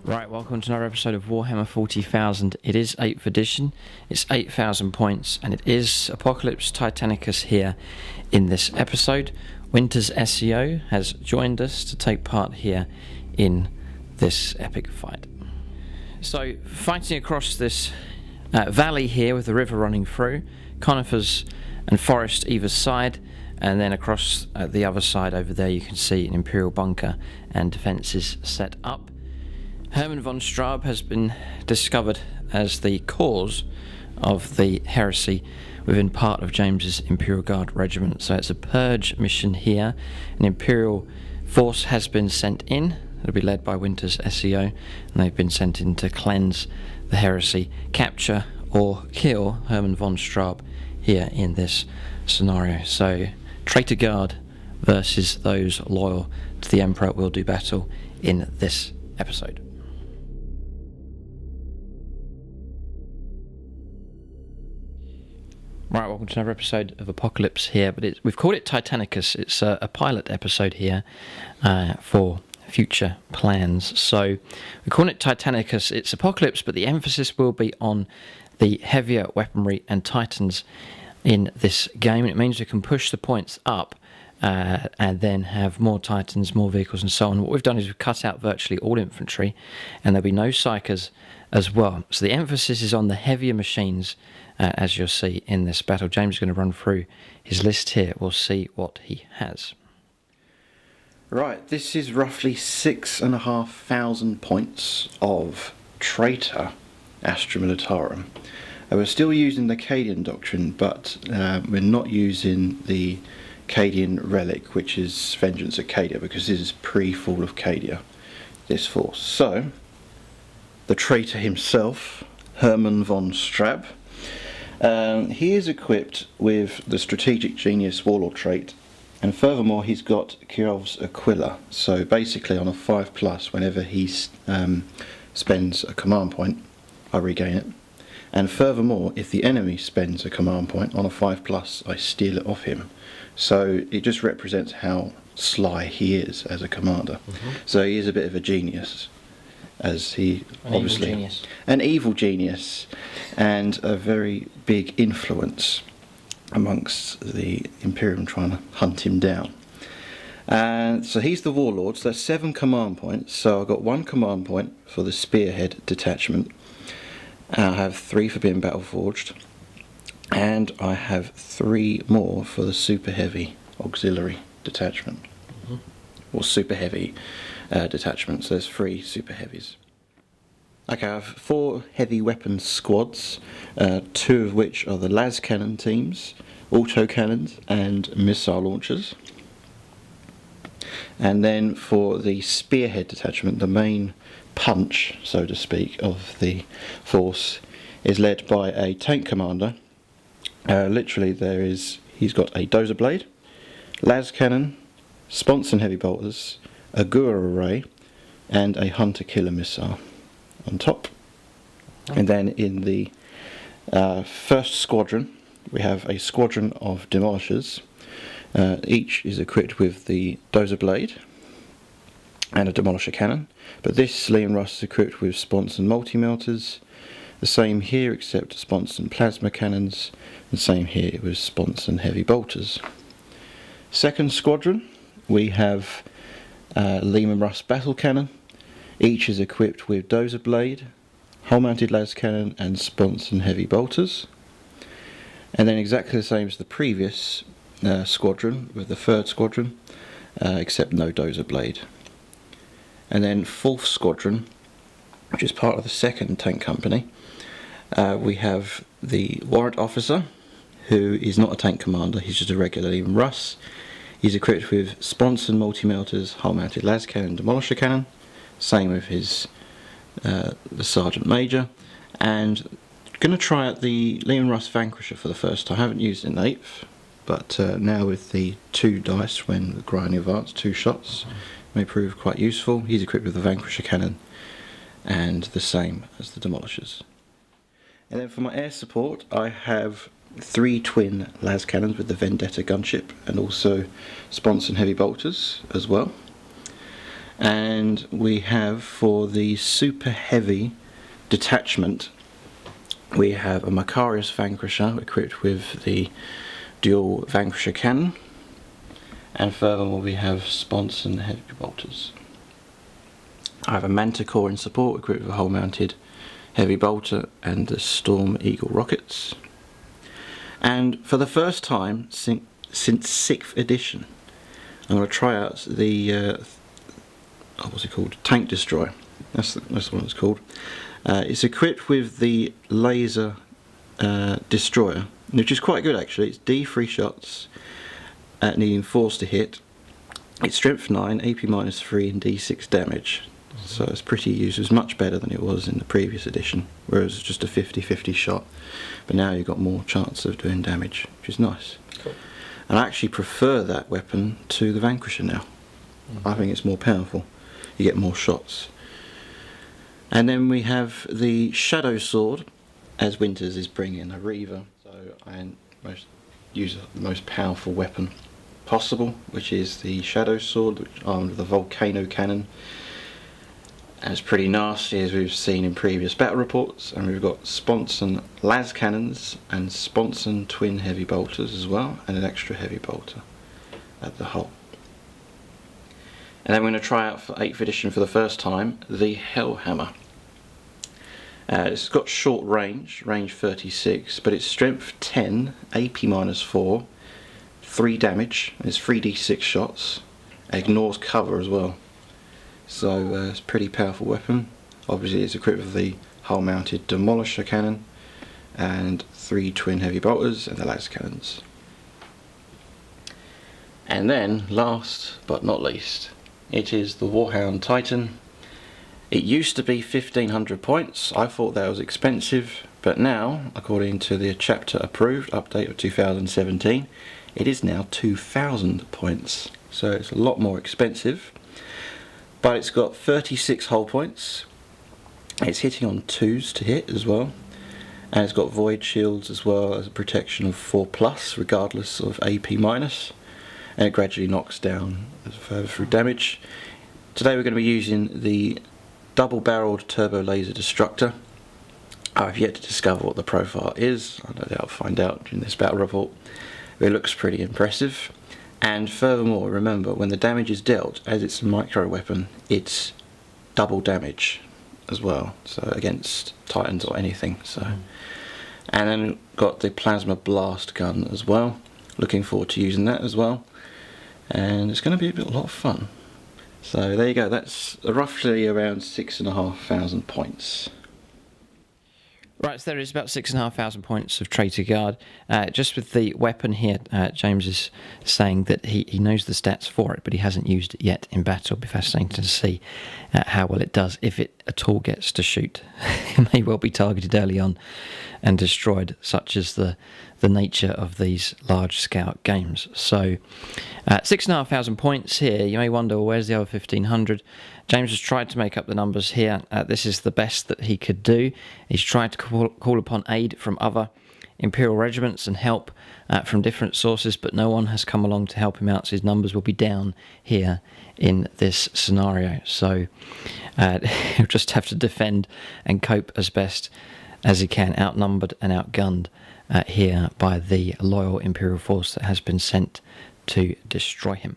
Right, welcome to another episode of Warhammer 40,000. It is 8th edition, it's 8,000 points, and it is Apocalypse Titanicus here in this episode. WintersSEO has joined us to take part here in this epic fight. So, fighting across this valley here with the river running through, conifers and forest either side, and then across the other side over there you can see an Imperial bunker and defences set up. Hermann von Straub has been discovered as the cause of the heresy within part of James's Imperial Guard regiment. So it's a purge mission here. An Imperial force has been sent in. It'll be led by WintersSEO, and they've been sent in to cleanse the heresy, capture or kill Hermann von Straub here in this scenario. So Traitor Guard versus those loyal to the Emperor will do battle in this episode. Right, welcome to another episode of Apocalypse here, but we've called it Titanicus. It's a pilot episode here for future plans. So we're calling it Titanicus. It's Apocalypse, but the emphasis will be on the heavier weaponry and Titans in this game. It means we can push the points up and then have more Titans, more vehicles and so on. What we've done is we've cut out virtually all infantry, and there'll be no psychers as well. So the emphasis is on the heavier machines, as you'll see in this battle. James is going to run through his list here. We'll see what he has. Right, this is roughly 6,500 points of Traitor, Astra Militarum. We're still using the Cadian doctrine, but we're not using the Cadian relic, which is Vengeance at Cadia, because this is pre-fall of Cadia, this force. So, the traitor himself, Hermann von Straub, he is equipped with the Strategic Genius Warlord trait, and furthermore he's got Kirov's Aquila. So basically on a 5+, whenever he spends a command point, I regain it. And furthermore, if the enemy spends a command point on a 5+, I steal it off him. So it just represents how sly he is as a commander. So he is a bit of a genius, as he obviously an evil genius and a very big influence amongst the Imperium trying to hunt him down. And so he's the warlord. So that's 7 command points. So I've got 1 command point for the spearhead detachment. I have 3 for being battle forged, and I have 3 more for the super heavy auxiliary detachment, or super heavy detachment. So there's 3 super heavies. Okay, I have 4 heavy weapons squads, 2 of which are the las cannon teams, auto cannons and missile launchers. And then for the spearhead detachment, the main punch, so to speak, of the force is led by a tank commander. Literally he's got a dozer blade, las cannon, sponson heavy bolters, a Gura array, and a hunter killer missile on top. And then in the first squadron we have a squadron of demolishers. Each is equipped with the dozer blade and a demolisher cannon, but this Liam Russ is equipped with sponson multi-melters. The same here, except sponson plasma cannons, and same here with sponson heavy bolters. Second squadron we have Liam Russ battle cannon. Each is equipped with dozer blade, hull mounted las cannon and sponson heavy bolters. And then exactly the same as the previous squadron with the third squadron, except no dozer blade. And then fourth squadron, which is part of the second tank company, we have the warrant officer, who is not a tank commander, he's just a regular Liam Russ. He's equipped with sponson multi-melters, hull mounted las cannon, demolisher cannon. Same with his the sergeant major. And going to try out the Liam Russ Vanquisher for the first time. I haven't used it in 8th, but now with the 2 dice when grinding advance, 2 shots, may prove quite useful. He's equipped with the Vanquisher cannon and the same as the demolishers. And then for my air support I have 3 twin las cannons with the Vendetta gunship and also sponson heavy bolters as well. And we have, for the super heavy detachment, we have a Macarius Vanquisher equipped with the dual Vanquisher cannon, and furthermore we have Sponson heavy bolters. I have a Manticore in support equipped with a hull mounted heavy bolter and the Storm Eagle rockets. And for the first time since 6th edition, I'm going to try out the what's it called? Tank Destroyer. That's what it's called. It's equipped with the laser destroyer, which is quite good actually. It's D3 shots, needing force to hit. It's strength 9, AP -3 and D6 damage. So it's pretty useful. It's much better than it was in the previous edition, where it was just a 50-50 shot. But now you've got more chance of doing damage, which is nice. Cool. And I actually prefer that weapon to the Vanquisher now. I think it's more powerful. You get more shots. And then we have the Shadow Sword, as Winters is bringing a Reaver. So I use the most powerful weapon possible, which is the Shadow Sword, which armed with a Volcano Cannon. And it's pretty nasty, as we've seen in previous battle reports. And we've got Sponson las cannons and Sponson twin heavy bolters as well, and an extra heavy bolter at the hull. And then we're going to try out for 8th edition for the first time the Hellhammer. It's got short range 36, but it's strength 10, AP -4, 3 damage, and it's 3d6 shots, and ignores cover as well. So it's a pretty powerful weapon. Obviously it's equipped with the hull mounted Demolisher cannon and 3 twin heavy bolters and the las cannons. And then, last but not least, it is the Warhound Titan. It used to be 1500 points. I thought that was expensive, but now, according to the chapter approved update of 2017, it is now 2000 points. So it's a lot more expensive, but it's got 36 hull points. It's hitting on 2s to hit as well, and it's got void shields as well as a protection of 4+, regardless of AP-, and it gradually knocks down further through damage. Today we're going to be using the double-barreled turbo laser destructor. I've yet to discover what the profile is. I know that I'll find out in this battle report. It looks pretty impressive, and furthermore, remember, when the damage is dealt, as it's a micro weapon, it's double damage as well, so against Titans or anything. So, and then got the plasma blast gun as well. Looking forward to using that as well, and it's going to be a lot of fun. So there you go, that's roughly around 6,500 points. Right, so there is about 6,500 points of Traitor Guard. Just with the weapon here, James is saying that he knows the stats for it, but he hasn't used it yet in battle. It'll be fascinating to see how well it does, if it at all gets to shoot. It may well be targeted early on and destroyed, such as the nature of these large scale games. So 6,500 points here. You may wonder, well, where's the other 1,500? James has tried to make up the numbers here. This is the best that he could do. He's tried to call upon aid from other Imperial regiments and help from different sources, but no one has come along to help him out, so his numbers will be down here in this scenario. So he'll just have to defend and cope as best as he can, outnumbered and outgunned here by the loyal Imperial force that has been sent to destroy him.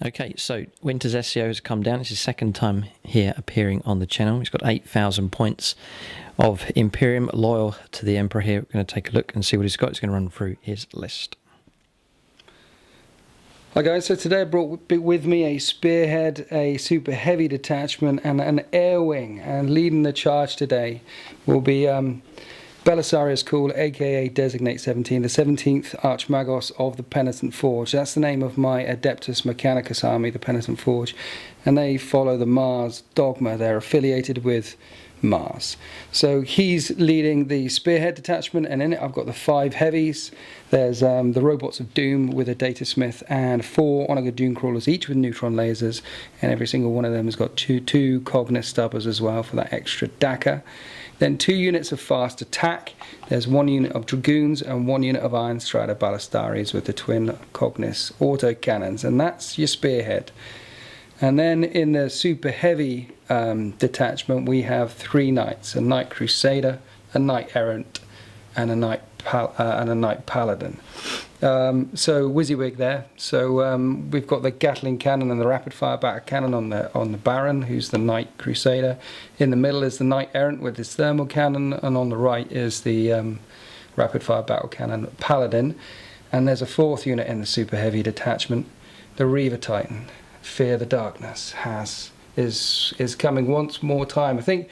Okay, so WintersSEO has come down. It's his second time here appearing on the channel. He's got 8,000 points of Imperium, loyal to the Emperor here. We're going to take a look and see what he's got. He's going to run through his list. Hi guys, so today I brought with me a spearhead, a super heavy detachment and an air wing, and leading the charge today will be Belisarius Cool, aka Designate 17, the 17th Archmagos of the Penitent Forge. That's the name of my Adeptus Mechanicus army, the Penitent Forge, and they follow the Mars dogma. They're affiliated with Mars. So he's leading the spearhead detachment, and in it I've got the 5 heavies. There's the robots of Doom with a data smith and 4 Onaga Doom crawlers, each with neutron lasers, and every single one of them has got two Cognis stubbers as well for that extra DACA. Then 2 units of fast attack. There's 1 unit of dragoons and 1 unit of Iron Strider Ballastaries with the twin Cognis autocannons, and that's your spearhead. And then in the super heavy detachment, we have 3 knights: a knight crusader, a knight errant, and a knight paladin. So WYSIWYG there. So we've got the Gatling cannon and the rapid fire battle cannon on the Baron, who's the knight crusader. In the middle is the knight errant with his thermal cannon, and on the right is the rapid fire battle cannon paladin. And there's a 4th unit in the super heavy detachment, the Reaver Titan. Fear the Darkness is coming once more time. I think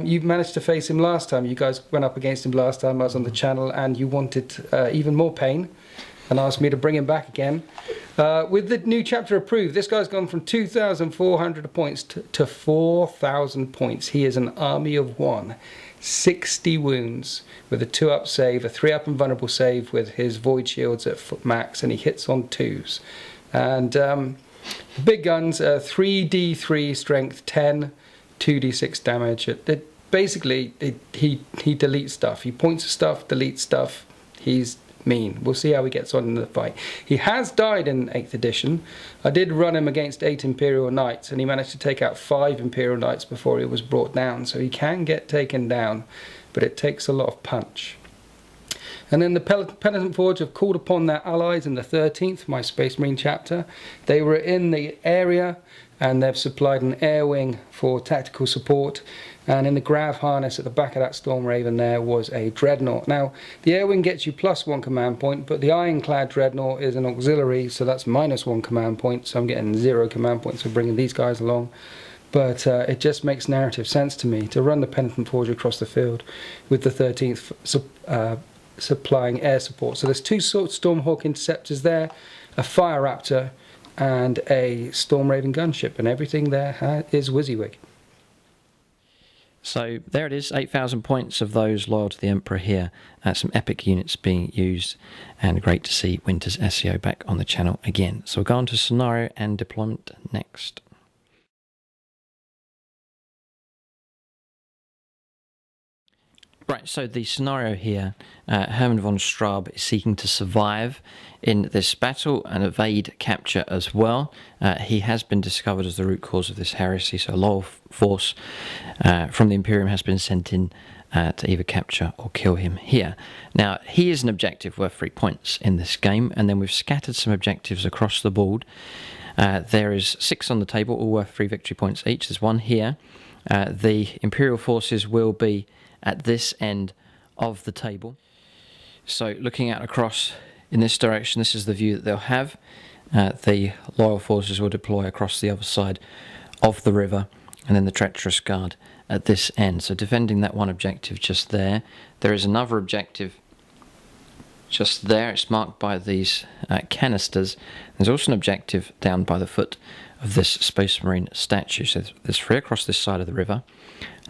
you managed to face him last time. You guys went up against him last time I was on the channel, and you wanted even more pain and asked me to bring him back again. With the new chapter approved, this guy's gone from 2,400 points to 4,000 points. He is an army of 1. 60 wounds with a 2-up save, a 3-up invulnerable save with his void shields at max, and he hits on 2s. And big guns, 3d3 strength 10, 2d6 damage. Basically, he deletes stuff. He points at stuff, deletes stuff. He's mean. We'll see how he gets on in the fight. He has died in 8th edition. I did run him against 8 Imperial Knights, and he managed to take out 5 Imperial Knights before he was brought down. So he can get taken down, but it takes a lot of punch. And then the Penitent Forge have called upon their allies in the 13th, my Space Marine chapter. They were in the area, and they've supplied an air wing for tactical support. And in the grav harness at the back of that Storm Raven there was a Dreadnought. Now, the air wing gets you +1 command point, but the Ironclad Dreadnought is an auxiliary, so that's -1 command point, so I'm getting 0 command points for bringing these guys along. But it just makes narrative sense to me to run the Penitent Forge across the field with the 13th supplying air support. So there's 2 Stormhawk interceptors there, a Fire Raptor, and a Storm Raven gunship, and everything there is WYSIWYG. So there it is, 8,000 points of those loyal to the Emperor here. Some epic units being used, and great to see WintersSEO back on the channel again. So we'll go on to scenario and deployment next. Right, so the scenario here, Hermann von Straub is seeking to survive in this battle and evade capture as well. He has been discovered as the root cause of this heresy, so a loyal force from the Imperium has been sent in to either capture or kill him here. Now, he is an objective worth 3 points in this game, and then we've scattered some objectives across the board. There is 6 on the table, all worth 3 victory points each. There's 1 here. The Imperial forces will be at this end of the table. So looking out across in this direction, this is the view that they'll have. The loyal forces will deploy across the other side of the river, and then the treacherous guard at this end. So defending that one objective just there. There is another objective just there. It's marked by these canisters. There's also an objective down by the foot of this Space Marine statue. So there's 3 across this side of the river.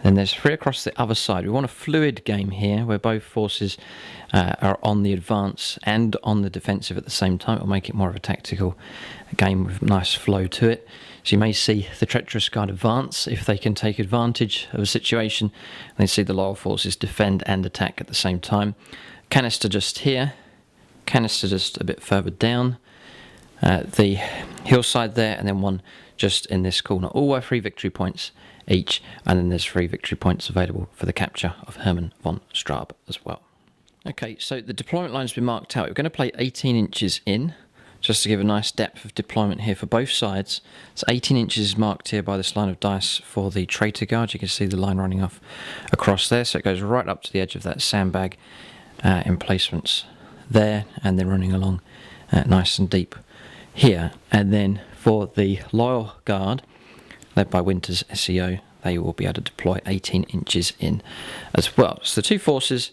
And there's 3 across the other side. We want a fluid game here where both forces are on the advance and on the defensive at the same time. It'll make it more of a tactical game with nice flow to it. So you may see the treacherous guard advance if they can take advantage of a situation, and then see the loyal forces defend and attack at the same time. Canister just here, canister just a bit further down, the hillside there, and then 1 just in this corner. All worth 3 victory points each, and then there's 3 victory points available for the capture of Hermann von Straub as well. Okay, so the deployment line's been marked out. We're going to play 18 inches in, just to give a nice depth of deployment here for both sides. So 18 inches is marked here by this line of dice for the Traitor Guard. You can see the line running off across there, so it goes right up to the edge of that sandbag emplacements there, and then running along nice and deep here. And then for the Loyal Guard, led by WintersSEO, they will be able to deploy 18 inches in as well. So the 2 forces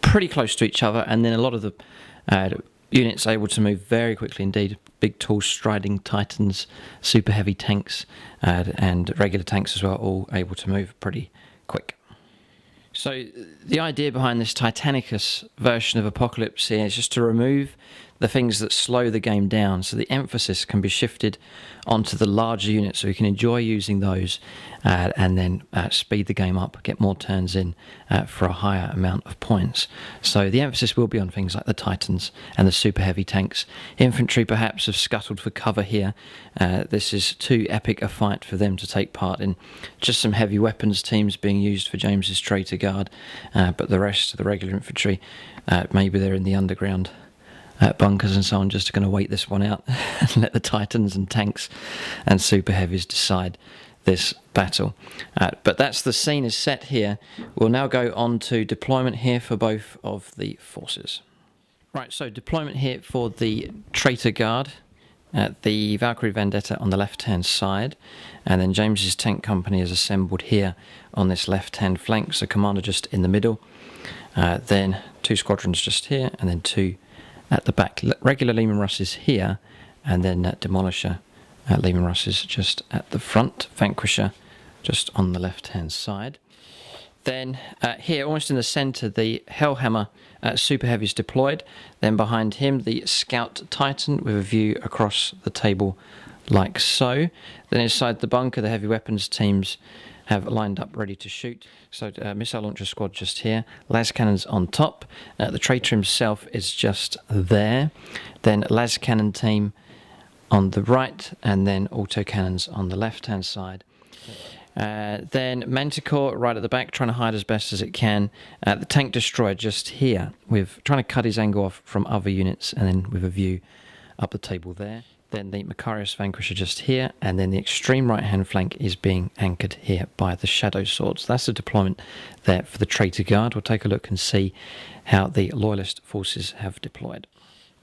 pretty close to each other, and then a lot of the units able to move very quickly indeed. Big, tall, striding Titans, super heavy tanks, and regular tanks as well, all able to move pretty quick. So the idea behind this Titanicus version of Apocalypse here is just to remove the things that slow the game down. So the emphasis can be shifted onto the larger units, so you can enjoy using those and then speed the game up, get more turns in for a higher amount of points. So the emphasis will be on things like the Titans and the super heavy tanks. Infantry perhaps have scuttled for cover here. This is too epic a fight for them to take part in. Just some heavy weapons teams being used for James's Traitor Guard, but the rest of the regular infantry, maybe they're in the underground bunkers and so on, just going to wait this one out and let the Titans and tanks and super heavies decide this battle. But that's the scene is set here. We'll now go on to deployment here for both of the forces. Right, so deployment here for the Traitor Guard, the Valkyrie Vendetta on the left-hand side, and then James's tank company is assembled here on this left-hand flank, so commander just in the middle, then 2 squadrons just here, and then 2 at the back. Regular Lehman Russes here, and then Demolisher Lehman Russes just at the front, Vanquisher just on the left-hand side. Then here, almost in the centre, the Hellhammer Super Heavies deployed. Then behind him, the Scout Titan with a view across the table like so. Then inside the bunker, the heavy weapons teams have lined up ready to shoot. So missile launcher squad just here. Las cannons on top. The Traitor himself is just there. Then las cannon team on the right, and then autocannons on the left-hand side. Then Manticore right at the back, trying to hide as best as it can. The tank destroyer just here, with trying to cut his angle off from other units, and then with a view up the table there. Then the Macarius Vanquisher just here, and then the extreme right-hand flank is being anchored here by the Shadow Swords. That's the deployment there for the Traitor Guard. We'll take a look and see how the Loyalist forces have deployed.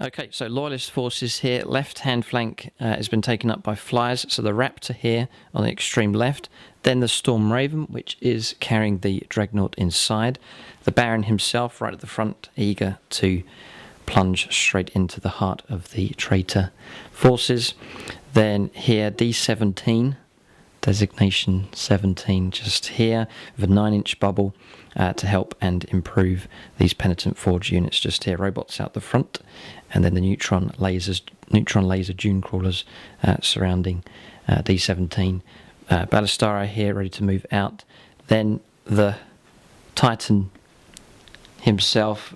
Okay, so Loyalist forces here, left-hand flank has been taken up by flyers, so the Raptor here on the extreme left, then the Storm Raven, which is carrying the Dreadnought inside, the Baron himself right at the front, eager to plunge straight into the heart of the Traitor forces. Then here, D17, designation 17 just here, with a 9-inch bubble to help and improve these Penitent Forge units just here. Robots out the front, and then the neutron laser dune crawlers surrounding D17. Ballistara here ready to move out. Then the Titan himself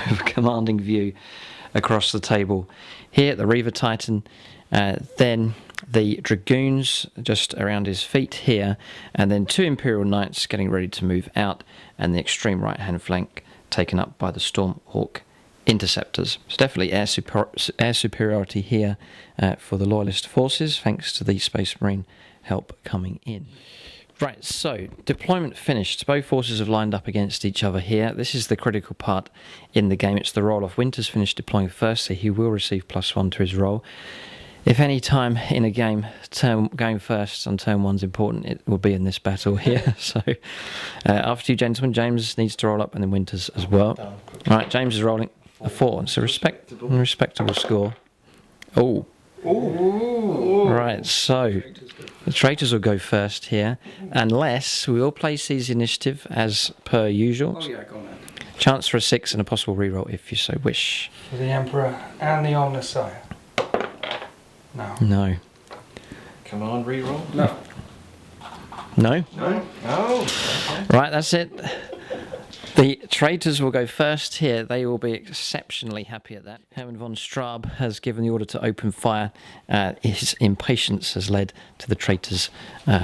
with a commanding view across the table here, the Reaver Titan, then the Dragoons just around his feet here, and then 2 Imperial Knights getting ready to move out, and the extreme right hand flank taken up by the Stormhawk Interceptors. It's definitely air superiority here for the Loyalist forces, thanks to the Space Marine help coming in. Right, so deployment finished. Both forces have lined up against each other here. This is the critical part in the game. It's the roll-off. Winters finished deploying first, so he will receive +1 to his roll. If any time in a game going first on turn 1's important, it will be in this battle here. So after you gentlemen, James needs to roll up, and then Winters as well. Right, James is rolling a 4. It's a respectable score. Oh. Ooh. Right, so the Traitors will go first here, unless we all place these initiative as per usual. Oh yeah, go on then. Chance for a 6 and a possible reroll if you so wish. For the Emperor and the Omnissiah. No. No. Come on, reroll. No. No? No. Oh. Okay. Right, that's it. The Traitors will go first here. They will be exceptionally happy at that. Hermann von Straub has given the order to open fire. His impatience has led to the Traitors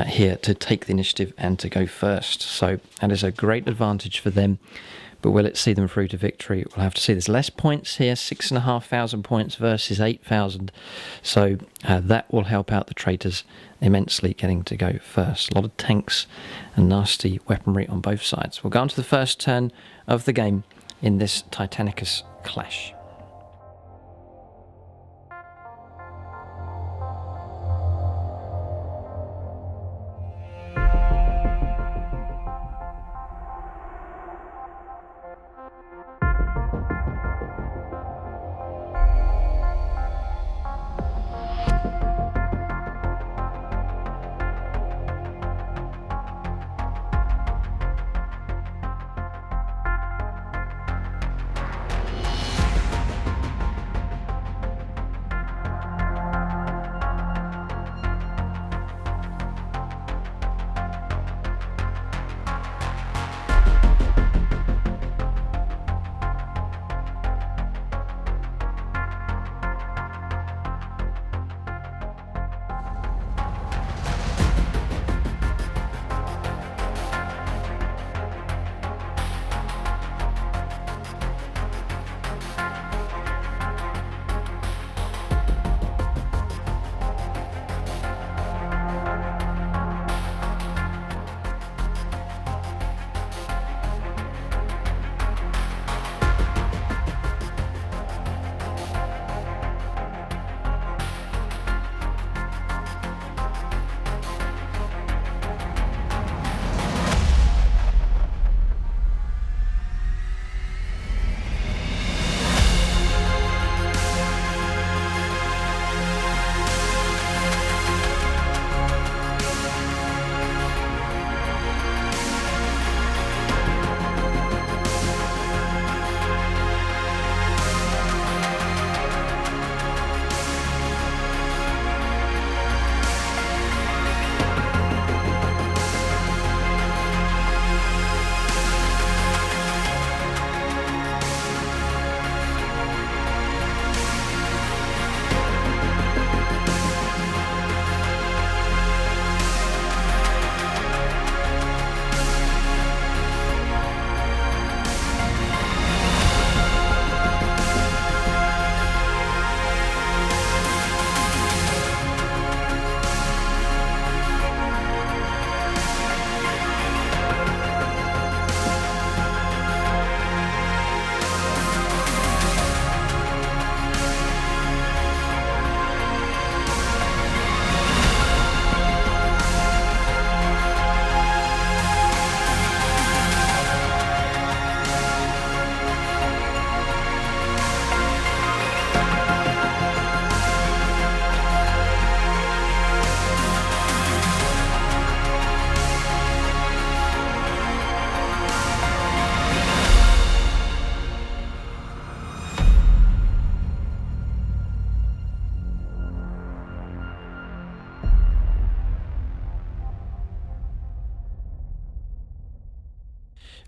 here to take the initiative and to go first. So that is a great advantage for them. But will it see them through to victory? We'll have to see. There's less points here, 6,500 points versus 8,000. So that will help out the Traitors immensely getting to go first. A lot of tanks and nasty weaponry on both sides. We'll go on to the first turn of the game in this Titanicus clash.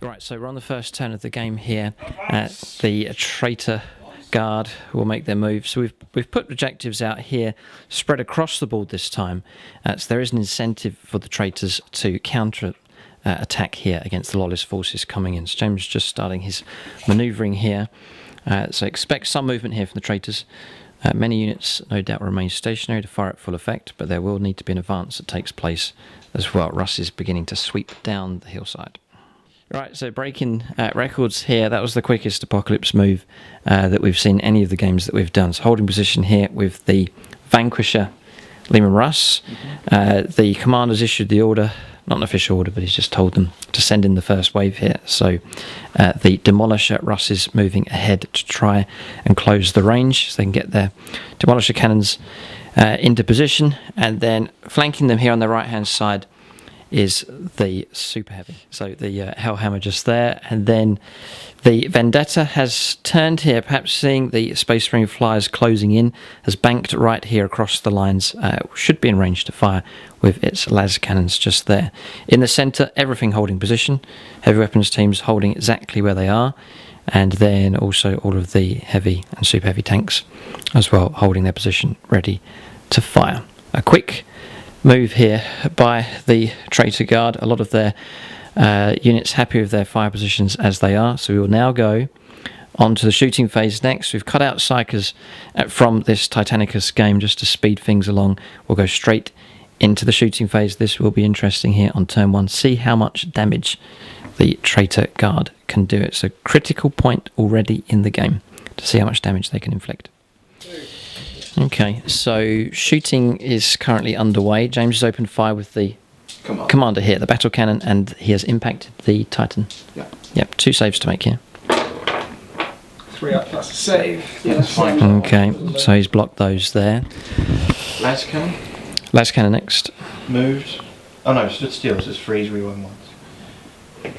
Right, so we're on the first turn of the game here. The Traitor Guard will make their move. So we've put objectives out here, spread across the board this time. So there is an incentive for the traitors to counter attack here against the Loyalist forces coming in. So James is just starting his manoeuvring here. So expect some movement here from the traitors. Many units no doubt will remain stationary to fire at full effect, but there will need to be an advance that takes place as well. Russ is beginning to sweep down the hillside. Right, so breaking records here. That was the quickest Apocalypse move that we've seen any of the games that we've done. So holding position here with the Vanquisher, Leman Russ. The commander's issued the order, not an official order, but he's just told them to send in the first wave here. So the Demolisher, Russ is moving ahead to try and close the range so they can get their Demolisher cannons into position. And then flanking them here on the right-hand side is the Super Heavy. So the Hellhammer just there. And then the Vendetta has turned here, perhaps seeing the Space Marine flyers closing in, has banked right here across the lines, should be in range to fire with its las cannons just there. In the centre, everything holding position. Heavy weapons teams holding exactly where they are. And then also all of the heavy and super heavy tanks as well, holding their position ready to fire. A quick move here by the Traitor Guard. A lot of their units happy with their fire positions as they are. So we will now go on to the shooting phase next. We've cut out Psychers from this Titanicus game just to speed things along. We'll go straight into the shooting phase. This will be interesting here on turn 1. See how much damage the Traitor Guard can do. It's a critical point already in the game to see how much damage they can inflict. Okay, so shooting is currently underway. James has opened fire with the commander here, the battle cannon, and he has impacted the Titan. Yep, 2 saves to make here. 3 up plus a save. Yeah, that's fine. Okay, so he's blocked those there. Las cannon. Las cannon next. Moved. Oh no, stood still, so it's freeze, reroll 1s.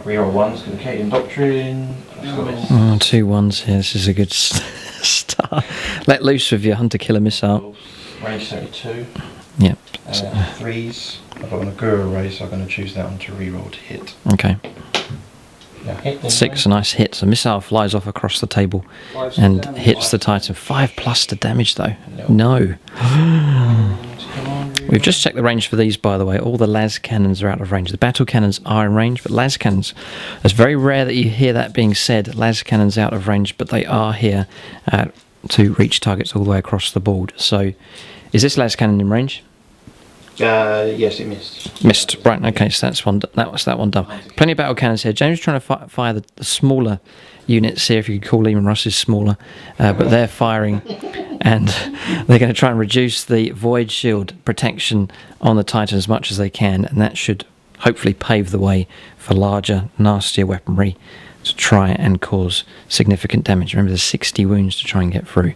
Reroll 1s to the Cadian Doctrine. 2 1s here, this is a good start. Let loose with your hunter-killer missile. Range 72. Yep. 3s. I've got an Agura array, so I'm going to choose that one to reroll to hit. Okay. Now hit 6, a nice hit. So missile flies off across the table and hits the Titan. 5+ to damage though. No. We've just checked the range for these, by the way. All the las cannons are out of range. The battle cannons are in range, but las cannons, it's very rare that you hear that being said, las cannons out of range, but they are here to reach targets all the way across the board. So, is this las cannon in range? Yes, it missed. Missed. Right, okay, so that was that one done. Plenty of battle cannons here. James is trying to fire the smaller units here, if you could call Leman Russ is smaller, but they're firing and they're going to try and reduce the void shield protection on the Titan as much as they can, and that should hopefully pave the way for larger, nastier weaponry to try and cause significant damage. Remember, there's 60 wounds to try and get through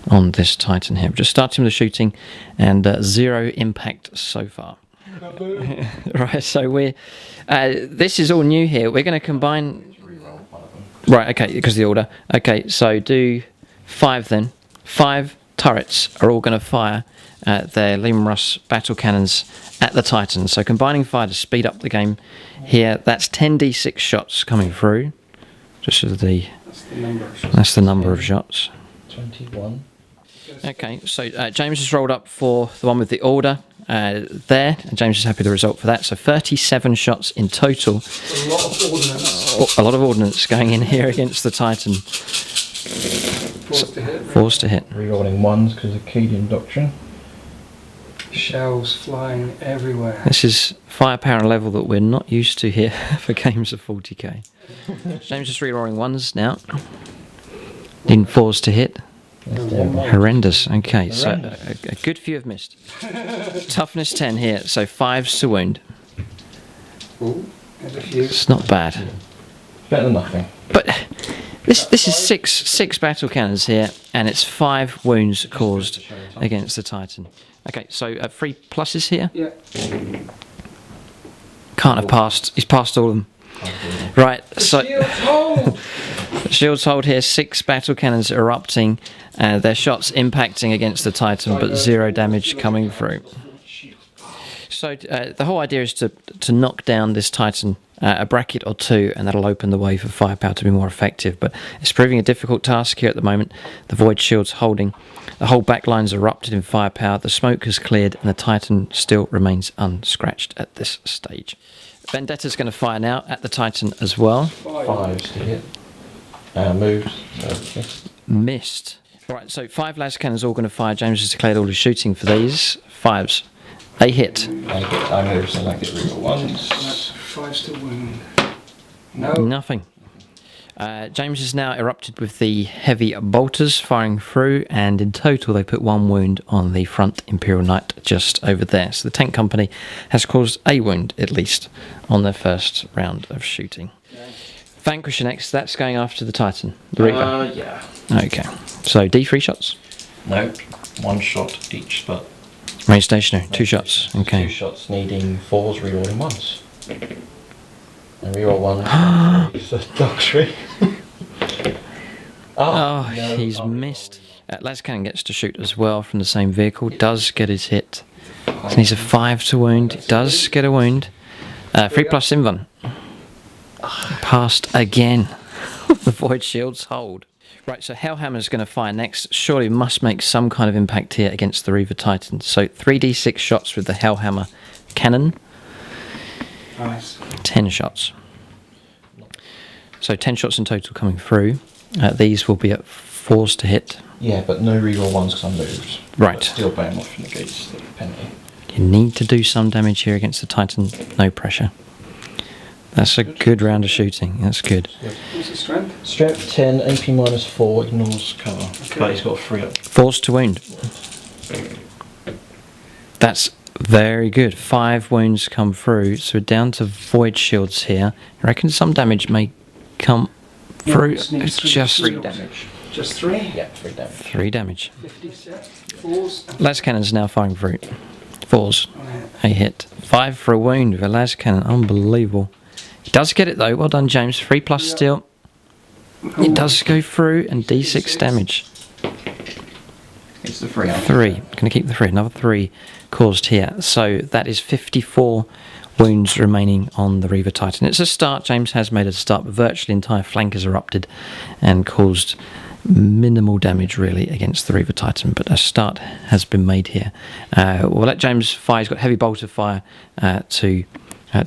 on this Titan here. Just starting with the shooting, and 0 impact so far. Right, so we're this is all new here. We're going to combine. Right, okay, because of the order. Okay, so do 5 then. 5 turrets are all going to fire their Leman Russ battle cannons at the Titan. So combining fire to speed up the game here. That's 10d6 shots coming through. Just as that's the number of shots. 21. Okay, so James has rolled up for the one with the order there, and James is happy with the result for that. So 37 shots in total. A lot of ordnance. A lot of ordnance going in here against the Titan. Forced to hit. Rerolling 1s because of Cadian Doctrine. Shells flying everywhere. This is firepower level that we're not used to here for games of 40k. James is rerolling 1s now. In 4s to hit. Horrendous. Okay, so a good few have missed. Toughness 10 here, so 5s to wound. Ooh, there's a few. It's not bad. Better than nothing. But this is six battle cannons here, and it's 5 wounds caused against the Titan. Okay, so 3 pluses here. Yeah. Can't have passed. He's passed all of them. Right, so Shields hold! shields hold here. 6 battle cannons erupting. Their shots impacting against the Titan, but 0 damage coming through. So the whole idea is to knock down this Titan a bracket or two, and that'll open the way for firepower to be more effective. But it's proving a difficult task here at the moment. The Void Shield's holding. The whole backline's erupted in firepower. The smoke has cleared, and the Titan still remains unscratched at this stage. Vendetta's going to fire now at the Titan as well. 5s to hit. Moved. Missed. All right, so 5 las cannons all going to fire. James has declared all his shooting for these. 5s. They hit. I move, so I get reroll 1s. 5s to wound. No. Nothing. James is now erupted with the heavy bolters firing through, and in total they put 1 wound on the front Imperial Knight just over there. So the tank company has caused a wound, at least, on their first round of shooting. Vanquisher next, that's going after the Titan. The Reaver. Yeah. Okay. So D3 shots? No, 1 shot each, but... Range stationary, 2 shots. Okay. 2 shots needing 4s, rerolling 1s. And reroll 1. So Treachery. Oh, no, he's missed. Las Cannon gets to shoot as well from the same vehicle. Does get his hit. So he's a 5 to wound. Does get a wound. 3+ Invan. Passed again. The Void Shields hold. Right, so Hellhammer's going to fire next. Surely must make some kind of impact here against the Reaver Titan. So 3d6 shots with the Hellhammer cannon. Nice. 10 shots. So 10 shots in total coming through. These will be at 4s to hit. Yeah, but no reroll 1s because I'm moved. Right. But still bang off negates the penalty. You need to do some damage here against the Titan. No pressure. That's a good round of shooting. That's good. What's the strength? Strength 10, AP minus 4, ignores cover. Okay. But he's got a 3 up. 4s to wound. That's very good. 5 wounds come through. So we're down to Void Shields here. I reckon some damage may come through. It's just 3 damage. Just 3? Yeah, 3 damage. 3 damage. 50 set. 4s. Las Cannon's now firing through. 4s. A hit. 5 for a wound with a Las Cannon. Unbelievable. He does get it though. Well done, James. 3+ steel. It does go through, and d6 damage. It's the 3. 3. Going to keep the 3. Another 3 caused here. So that is 54 wounds remaining on the Reaver Titan. It's a start. James has made a start, but virtually entire flank has erupted and caused minimal damage really against the Reaver Titan, but a start has been made here. We'll let James fire. He's got heavy bolter fire to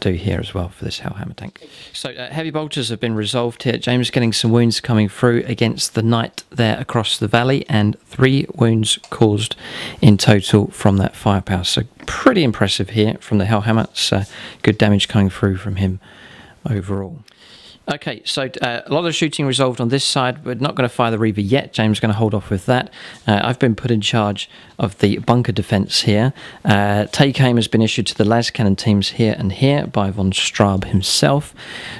do here as well for this Hellhammer tank. So heavy bolters have been resolved here. James getting some wounds coming through against the knight there across the valley, and 3 wounds caused in total from that firepower. So pretty impressive here from the Hellhammer. It's good damage coming through from him overall. Okay, so a lot of shooting resolved on this side. We're not going to fire the Reaver yet. James is going to hold off with that. I've been put in charge of the bunker defence here. Take aim has been issued to the las cannon teams here and here by von Straub himself,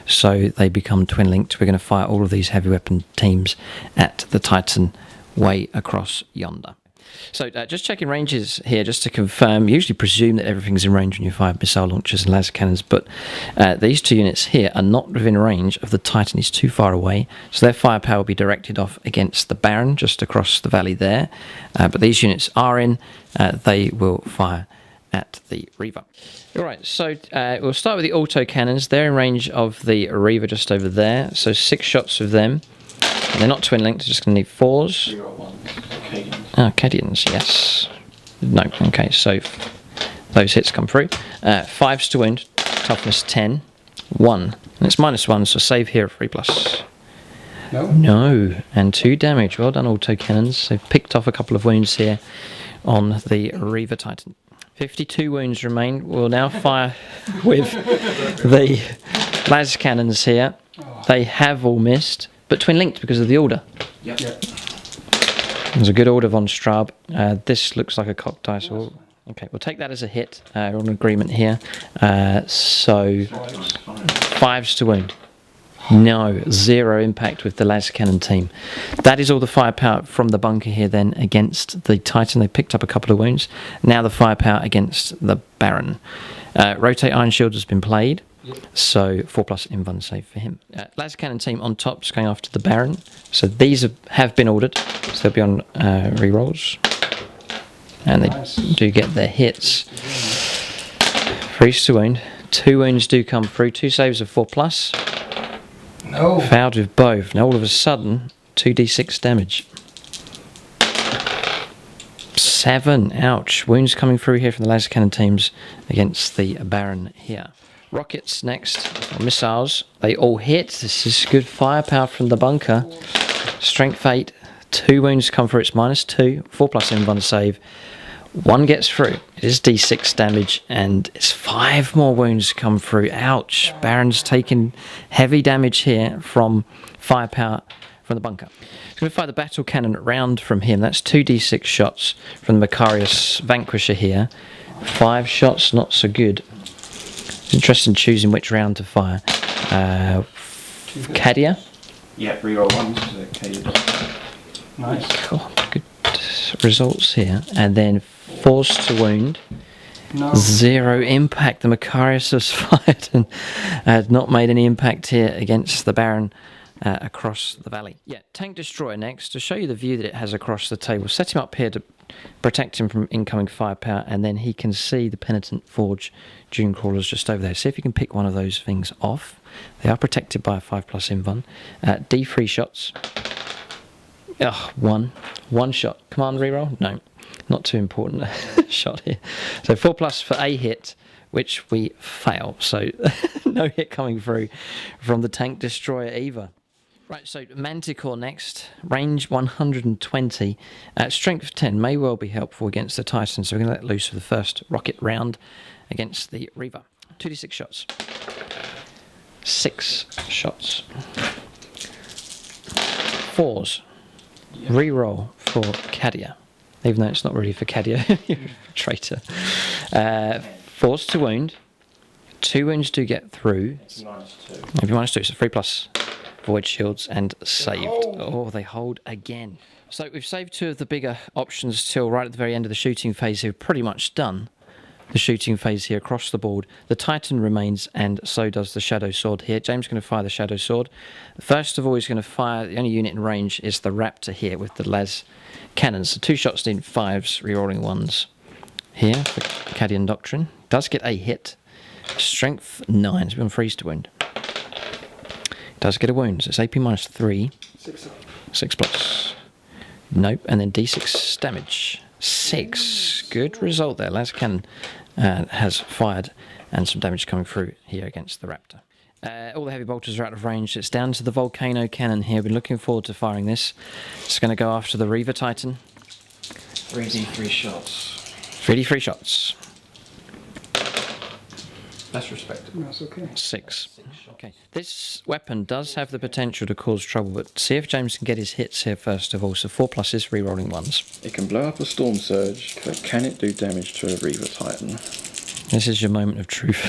so they become twin linked. We're going to fire all of these heavy weapon teams at the Titan way across yonder. So just checking ranges here, just to confirm. Usually presume that everything's in range when you fire missile launchers and laser cannons, but these 2 units here are not within range of the Titan. He's too far away, so their firepower will be directed off against the Baron just across the valley there. But these units are in. They will fire at the Reaver. Alright, so we'll start with the auto cannons. They're in range of the Reaver just over there, so 6 shots of them. And they're not twin linked, they're just going to need 4s. Oh, Cadians, yes. No, okay, so those hits come through. 5s to wound, toughness 10, 1. And it's -1, so save here at 3+. No. No, and 2 damage. Well done, auto cannons. They've picked off a couple of wounds here on the Reaver Titan. 52 wounds remain. We'll now fire with the las cannons here. They have all missed, but twin linked because of the order. Yep. There's a good order von Straub. This looks like a cock die, so okay, we'll take that as a hit. We're on agreement here. So 5s to wound. No, 0 impact with the las cannon team. That is all the firepower from the bunker here then against the Titan. They picked up a couple of wounds. Now the firepower against the Baron. Rotate Iron Shield has been played. So 4+ Invan save for him. Las cannon team on top is going after the Baron. So these have been ordered. So they'll be on rerolls. And they do get their hits. Freeze to wound. 2 wounds do come through. 2 saves of 4+. No. Fouled with both. Now all of a sudden, 2d6 damage. 7. Ouch. Wounds coming through here from the laser cannon teams against the Baron here. Rockets next. Or missiles. They all hit. This is good firepower from the bunker. Strength 8. 2 wounds come through. It's -2. 4+ invuln save. 1 gets through. It is d6 damage, and it's 5 more wounds come through. Ouch. Baron's taking heavy damage here from firepower from the bunker. He's going to fire the battle cannon round from him. That's 2d6 shots from the Macarius Vanquisher here. 5 shots, not so good. It's interesting choosing which round to fire. Cadia? Yeah, reroll 1s. Cadia. Nice. Cool. Good results here. And then force to wound. No. 0 impact. The Macarius has fired and had not made any impact here against the Baron across the valley. Yeah, Tank Destroyer next. To show you the view that it has across the table, set him up here to protect him from incoming firepower, and then he can see the Penitent Forge Dune Crawlers just over there. See if you can pick one of those things off. They are protected by a 5+ invuln. D3 shots. Ugh, 1 shot. Command reroll? No, not too important shot here. So 4+ for a hit, which we fail. So no hit coming through from the Tank Destroyer either. Right, so Manticore next. Range 120. Strength 10 may well be helpful against the Titan, so we're going to let loose for the first rocket round against the Reaver. 2d6 shots. 6 shots. 4s. Reroll for Cadia, even though it's not really for Cadia. Traitor. 4s to wound. 2 wounds do get through. -2. If you -2, so 3+ void shields and saved. Oh, they hold again. So we've saved 2 of the bigger options till right at the very end of the shooting phase. We've pretty much done the shooting phase here across the board. The Titan remains, and so does the Shadow Sword here. James is going to fire the Shadow Sword. First of all, he's going to fire, the only unit in range is the Raptor here with the las cannons. So 2 shots in 5s, rerolling 1s. Here, for Cadian Doctrine. Does get a hit. Strength 9, so we're on freeze to wound. Does get a wound, so it's AP -3. 6+. Nope, and then d6 damage. 6. Good result there. Las Cannon has fired, and some damage coming through here against the Raptor. All the heavy bolters are out of range. It's down to the Volcano Cannon here. Been looking forward to firing this. It's going to go after the Reaver Titan. 3d3 shots. 3d3 shots. That's respectable. That's okay. 6. Okay. This weapon does have the potential to cause trouble, but see if James can get his hits here first of all. So 4+ is rerolling 1s. It can blow up a Storm Surge, but can it do damage to a Reaver Titan? This is your moment of truth.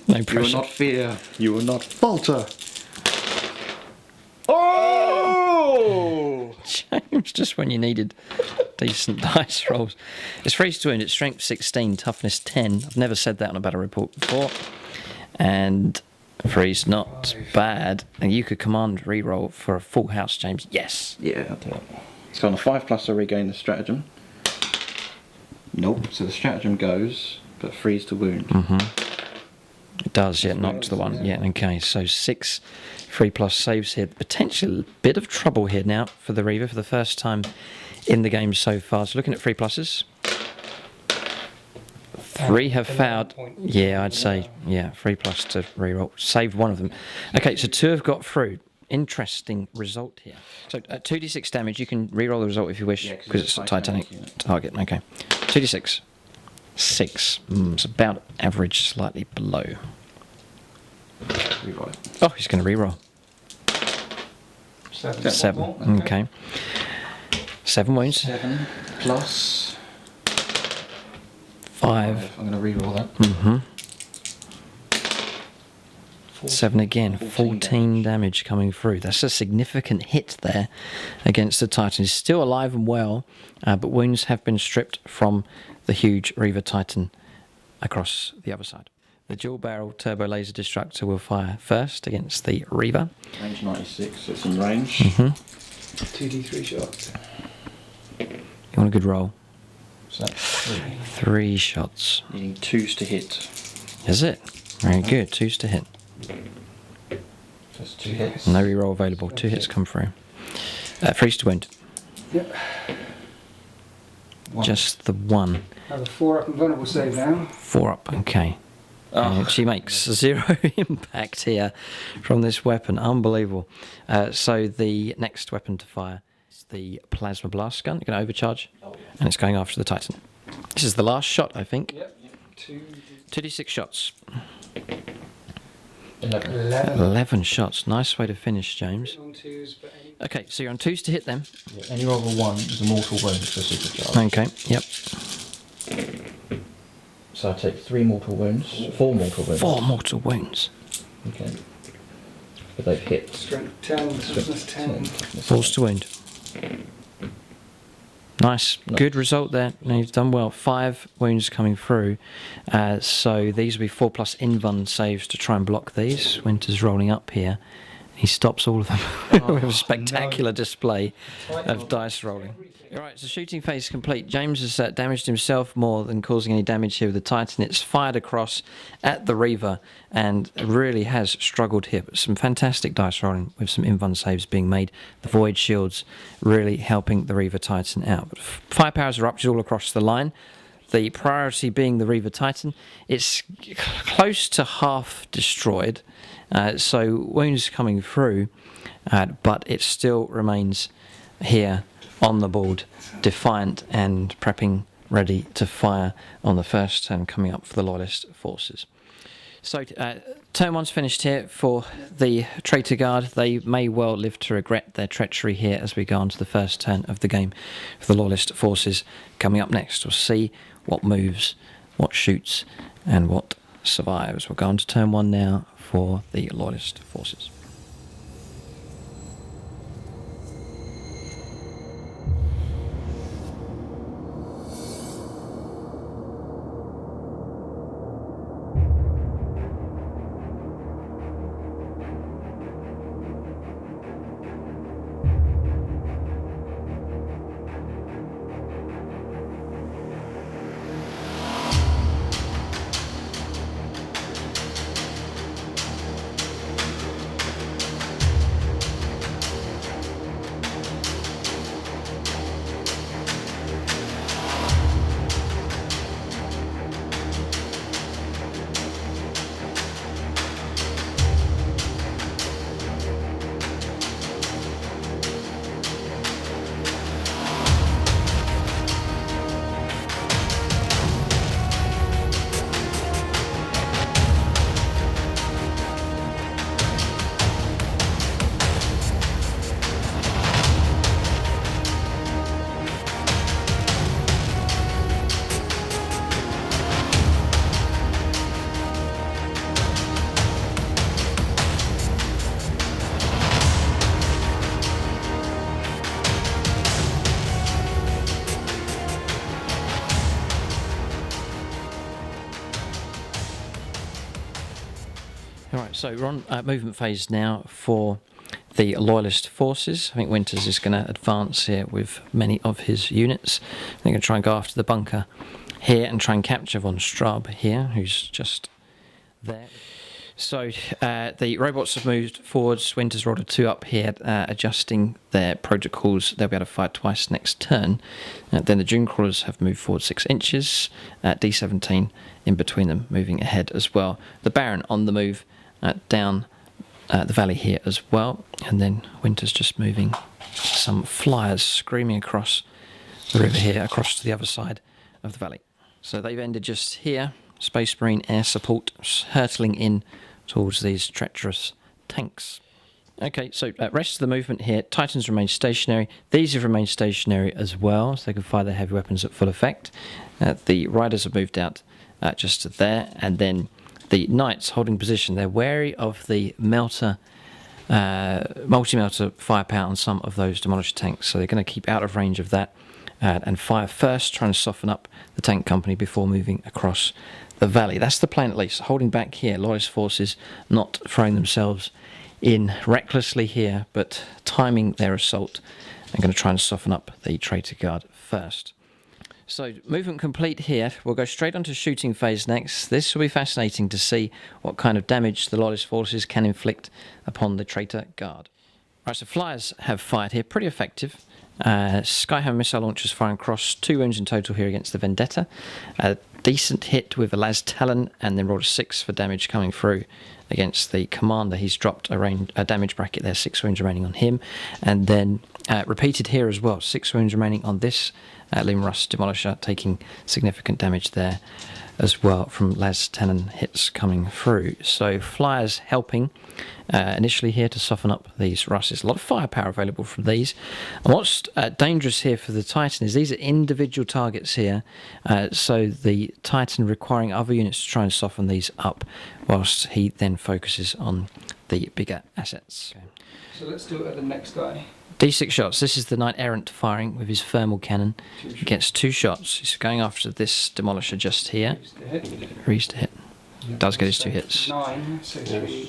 No pressure. You will not fear. You will not falter. Oh! James, just when you needed decent dice rolls. It's freeze to wound. It's strength 16, toughness 10. I've never said that on a battle report before. And freeze not bad. And you could command reroll for a full house, James. Yes. Yeah, I'll do it. So on a 5+ I regain the stratagem. Nope. So the stratagem goes, but freeze to wound. It does, yeah, knocks the one. Yeah, okay. So 6 3+ saves here. Potentially a bit of trouble here now for the Reaver for the first time in the game so far. So looking at 3+. 3 have failed. Yeah, I'd say, yeah, 3+ to reroll. Saved one of them. Okay, so 2 have got through. Interesting result here. So 2d6 damage. You can reroll the result if you wish, because it's a Titanic target. Okay, 2d6. 6. It's about average, slightly below. Reroll it. Oh, he's going to reroll. 7. Okay. 7 wounds. 7 plus 5. I'm going to reroll that. 7 again. 14 damage coming through. That's a significant hit there against the Titan. He's still alive and well, but wounds have been stripped from the huge Reaver Titan across the other side. The dual barrel turbo laser destructor will fire first against the Reaver. Range 96, so it's in range. 2d3 shots. You want a good roll? So 3. 3 shots. Needing 2s to hit. Is it? Very good. 2s to hit. Just 2 hits. No reroll available. 2 hits come through. 3s to wound. Yep. 1. Just the 1. Have a 4 up and vulnerable save now. 4 up. Okay. And she makes 0 impact here from this weapon. Unbelievable. So the next weapon to fire is the plasma blast gun. You're going to overcharge, and it's going after the Titan. This is the last shot, I think. Yep. 2d6 shots. 11. 11 shots. Nice way to finish, James. On 2s, but any... Okay, so you're on 2s to hit them. Yeah, any roll of a 1 is a mortal wound for supercharge. Okay, yep. So I take 3 mortal wounds. 4 mortal wounds. 4 mortal wounds. Okay. But they've hit. Strength 10, toughness 10. 4s to wound. Nice. Good result there. No, you've done well. 5 wounds coming through. So these will be 4+ invuln saves to try and block these. Winter's rolling up here. He stops all of them with a spectacular display of dice rolling. Alright, so shooting phase complete. James has damaged himself more than causing any damage here with the Titan. It's fired across at the Reaver and really has struggled here. But some fantastic dice rolling with some invuln saves being made. The Void Shields really helping the Reaver Titan out. But firepower's erupted all across the line. The priority being the Reaver Titan. It's close to half destroyed. So wounds coming through, but it still remains here on the board, defiant and prepping, ready to fire on the first turn coming up for the Loyalist forces. So turn 1's finished here for the Traitor Guard. They may well live to regret their treachery here as we go on to the first turn of the game for the Loyalist forces. Coming up next, we'll see what moves, what shoots, and what survives. We'll go on to turn 1 now for the Loyalist forces. Alright, so we're on movement phase now for the Loyalist forces. I think Winters is going to advance here with many of his units. They're going to try and go after the bunker here and try and capture von Straub here, who's just there. So the robots have moved forwards. Winters rolled a 2 up here, adjusting their protocols. They'll be able to fire twice next turn. Then the Dune Crawlers have moved forward 6 inches, D17 in between them, moving ahead as well. The Baron on the move down the valley here as well. And then Winters just moving some flyers screaming across the river here, across to the other side of the valley. So they've ended just here. Space Marine air support hurtling in towards these treacherous tanks. Okay, so rest of the movement here. Titans remain stationary. These have remained stationary as well, so they can fire their heavy weapons at full effect. The Riders have moved out just to there, and then the Knights holding position. They're wary of the melter, multi-melter firepower on some of those demolished tanks, so they're going to keep out of range of that and fire first, trying to soften up the tank company before moving across the valley. That's the plan at least. Holding back here, Loyalist forces not throwing themselves in recklessly here, but timing their assault and going to try and soften up the Traitor Guard first. So movement complete here. We'll go straight onto shooting phase next. This will be fascinating to see what kind of damage the Loyalist forces can inflict upon the Traitor Guard. Right, so flyers have fired here, pretty effective. Skyhammer missile launchers firing across, 2 wounds in total here against the Vendetta. A decent hit with a Las Talon, and then rolled a 6 for damage coming through against the commander. He's dropped a damage bracket there, 6 wounds remaining on him. And then repeated here as well, 6 wounds remaining on this Lim Rust Demolisher, taking significant damage there as well from Las Talon hits coming through. So flyers helping initially here to soften up these Russes. A lot of firepower available from these. And what's dangerous here for the Titan is these are individual targets here, so the Titan requiring other units to try and soften these up, whilst he then focuses on the bigger assets. Okay. So let's do it at the next guy. D6 shots. This is the Knight Errant firing with his thermal cannon. He gets 2 shots. He's going after this Demolisher just here. Reads to hit. Does get his 2 hits. 9, so 3.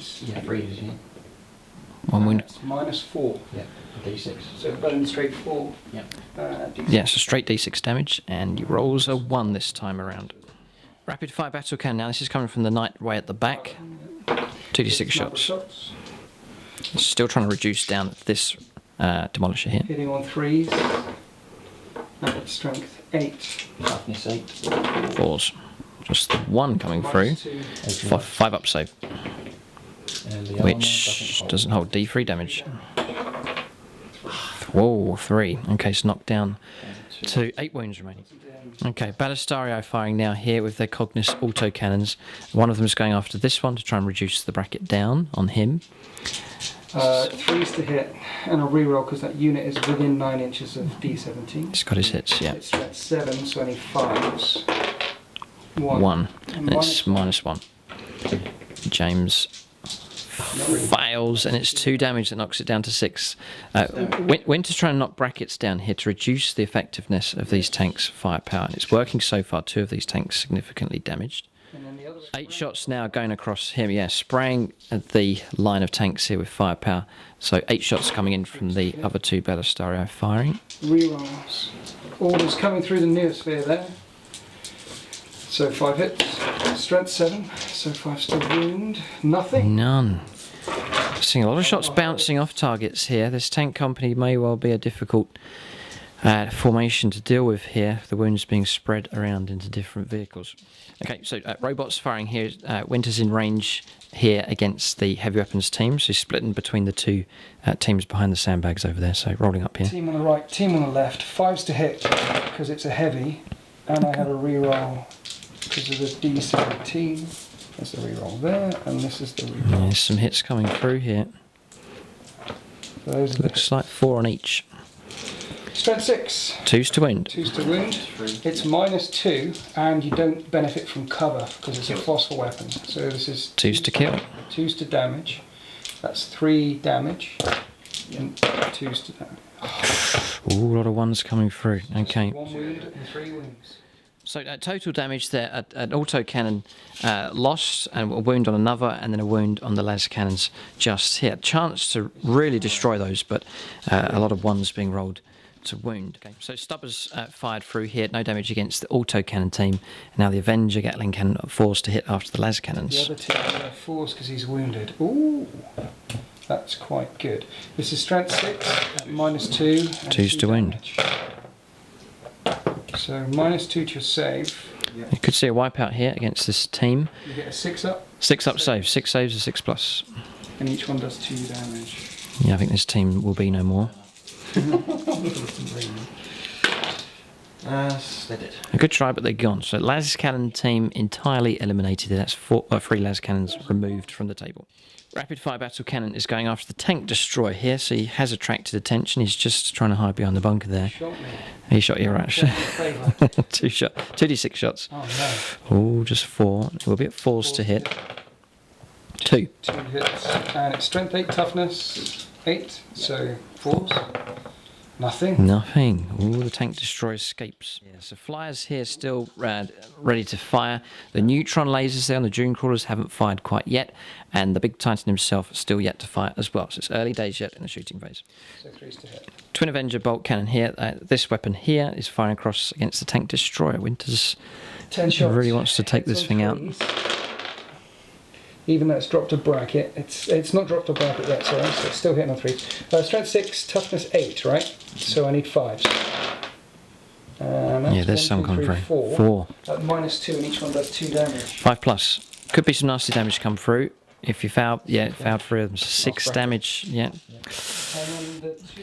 1 wound. -4. Yeah, D6. So burn straight 4. Yeah. D6. So straight D6 damage, and he rolls a 1 this time around. Rapid fire battle cannon. Now this is coming from the Knight way at the back. 2d6 shots. Still trying to reduce down this Demolisher here. Hitting on 3s. Strength 8. Toughness 8. 4s. Just the 1 coming through. 5 up save. Which doesn't hold D3 damage. Whoa, 3. Okay, so knocked down to 8 wounds remaining. Okay, Ballestario firing now here with their Cognis autocannons. One of them is going after this one to try and reduce the bracket down on him. 3s to hit and a reroll because that unit is within 9 inches of D17. He's got his hits, yeah. It's at 7, so any 5s. 1. And it's -1. James fails, and it's 2 damage that knocks it down to 6. Winter's trying to knock brackets down here to reduce the effectiveness of these tanks' firepower, and it's working so far. 2 of these tanks significantly damaged. 8 shots now going across him, yeah, spraying at the line of tanks here with firepower. So 8 shots coming in from the other 2 Ballestario firing. Rerolls. Orders coming through the neosphere there. So 5 hits, strength 7, so 5 still wound, nothing. None. Seeing a lot of shots bouncing off targets here. This tank company may well be a difficult formation to deal with here, the wounds being spread around into different vehicles. Okay, so robots firing here. Winter's in range here against the heavy weapons team, so he's splitting between the 2 teams behind the sandbags over there, so rolling up here. Team on the right, team on the left, 5s to hit because it's a heavy, and I have a reroll because of the D17. There's the reroll there, and this is the reroll. There's some hits coming through here. Those looks like 4 on each. Strength 6. 2s to wound. 2s to wound. It's -2, and you don't benefit from cover because it's a phosphor weapon. So this is 2s to kill. 2s to damage. That's 3 damage. And 2s to damage. Ooh, a lot of 1s coming through. Okay. 1 wound and 3 wounds. So total damage there, an autocannon lost, and a wound on another, and then a wound on the las cannons just here. Chance to really destroy those, but a lot of 1s being rolled to wound. Okay. So Stubbers fired through here, no damage against the autocannon team. And now the Avenger Gatling cannon 4s to hit after the las cannons. The other team 4s because he's wounded. Ooh, that's quite good. This is strength 6 at -2. 2s to wound. So -2 to your save. You could see a wipeout here against this team. You get a 6 up. 6 up save. 6 saves are 6+. And each one does 2 damage. Yeah, I think this team will be no more. They did. A good try, but they're gone. So las cannon team entirely eliminated. That's 3 las cannons removed from the table. Rapid fire battle cannon is going after the tank destroyer here, so he has attracted attention. He's just trying to hide behind the bunker there. Shot me. He shot you, right? 2d6 shots. Oh no. Oh, just 4. We'll be at 4s to hit. 2. 2 hits. And it's strength 8, toughness 8, so 4s. Nothing. Nothing. All the tank destroyer escapes. Yeah, so flyers here still ready to fire. The neutron lasers there on the Dune crawlers haven't fired quite yet, and the big Titan himself still yet to fire as well. So it's early days yet in the shooting phase. So 3's to hit. Twin Avenger bolt cannon here. This weapon here is firing across against the tank destroyer. Winters 10 shots. really wants to take this thing out. Even though it's dropped a bracket, it's not dropped a bracket yet, sorry, so it's still hitting on 3. Strength 6, toughness 8, right? So I need 5s. Yeah, there's some coming through. 4. -2, and each one does 2 damage. 5+. Could be some nasty damage come through. If you fouled, yeah, fouled through them. 6 damage, yeah. And then the 2,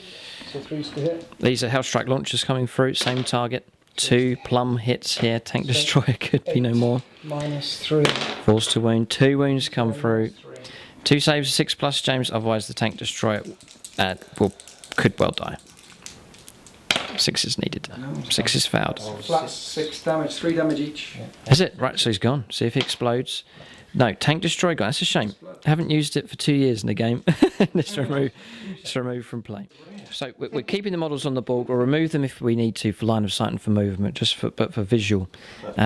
so 3's to hit. These are Hellstrike launchers coming through, same target. 2 plum hits here. Tank destroyer could be no more. -3. Falls to wound. 2 wounds come through. 2 saves, 6+, James. Otherwise, the tank destroyer could well die. 6 is needed. 6 is fouled. Flat 6 damage, 3 damage each. Is it? Right, so he's gone. See if he explodes. No, tank destroyer gone. That's a shame. I haven't used it for 2 years in the game. It's removed from play. So we're keeping the models on the board. We'll remove them if we need to for line of sight and for movement. But for visual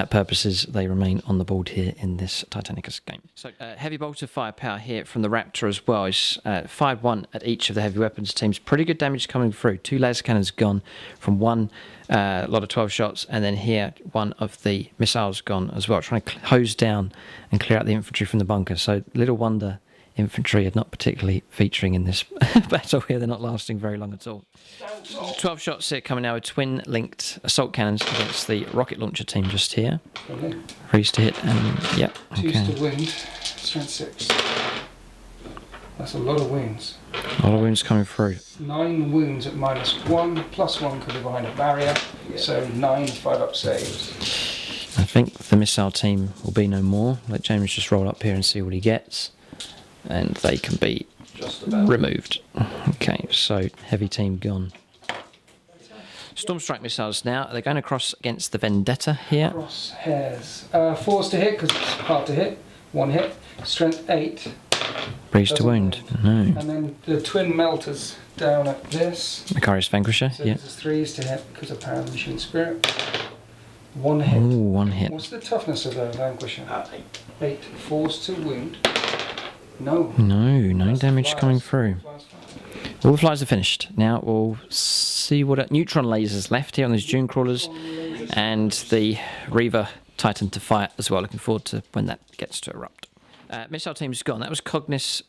purposes, they remain on the board here in this Titanicus game. So heavy bolter firepower here from the Raptor as well. Is 5-1 at each of the heavy weapons teams. Pretty good damage coming through. 2 laser cannons gone from one lot of 12 shots, and then here one of the missiles gone as well. Trying to hose down and clear out the infantry from the bunker. So little wonder infantry are not particularly featuring in this battle here. They're not lasting very long at all. 12 shots here coming now with twin linked assault cannons against the rocket launcher team just here. 3's to hit and yep. 2's to wound. Strength 6. That's a lot of wounds. A lot of wounds coming through. 9 wounds at -1, +1 could be behind a barrier. So 9 5-up saves. I think the missile team will be no more. Let James just roll up here and see what he gets. And they can be removed. Okay, so heavy team gone. Storm Strike missiles now. They're going across against the Vendetta here. Crosshairs. 4's to hit because it's hard to hit. 1 hit. Strength 8. 3's to wound. No. And then the twin melters down at this. Macarius Vanquisher. So Yeah. this is 3's to hit because of Power of the Machine Spirit. 1 hit. Ooh, 1 hit. What's the toughness of the Vanquisher? 8. 4's to wound. No. No damage coming through. All the flies are finished. Now we'll see what neutron lasers left here on these Dune crawlers, and the Reaver Titan to fire as well. Looking forward to when that gets to erupt. Missile team's gone. That was Cognis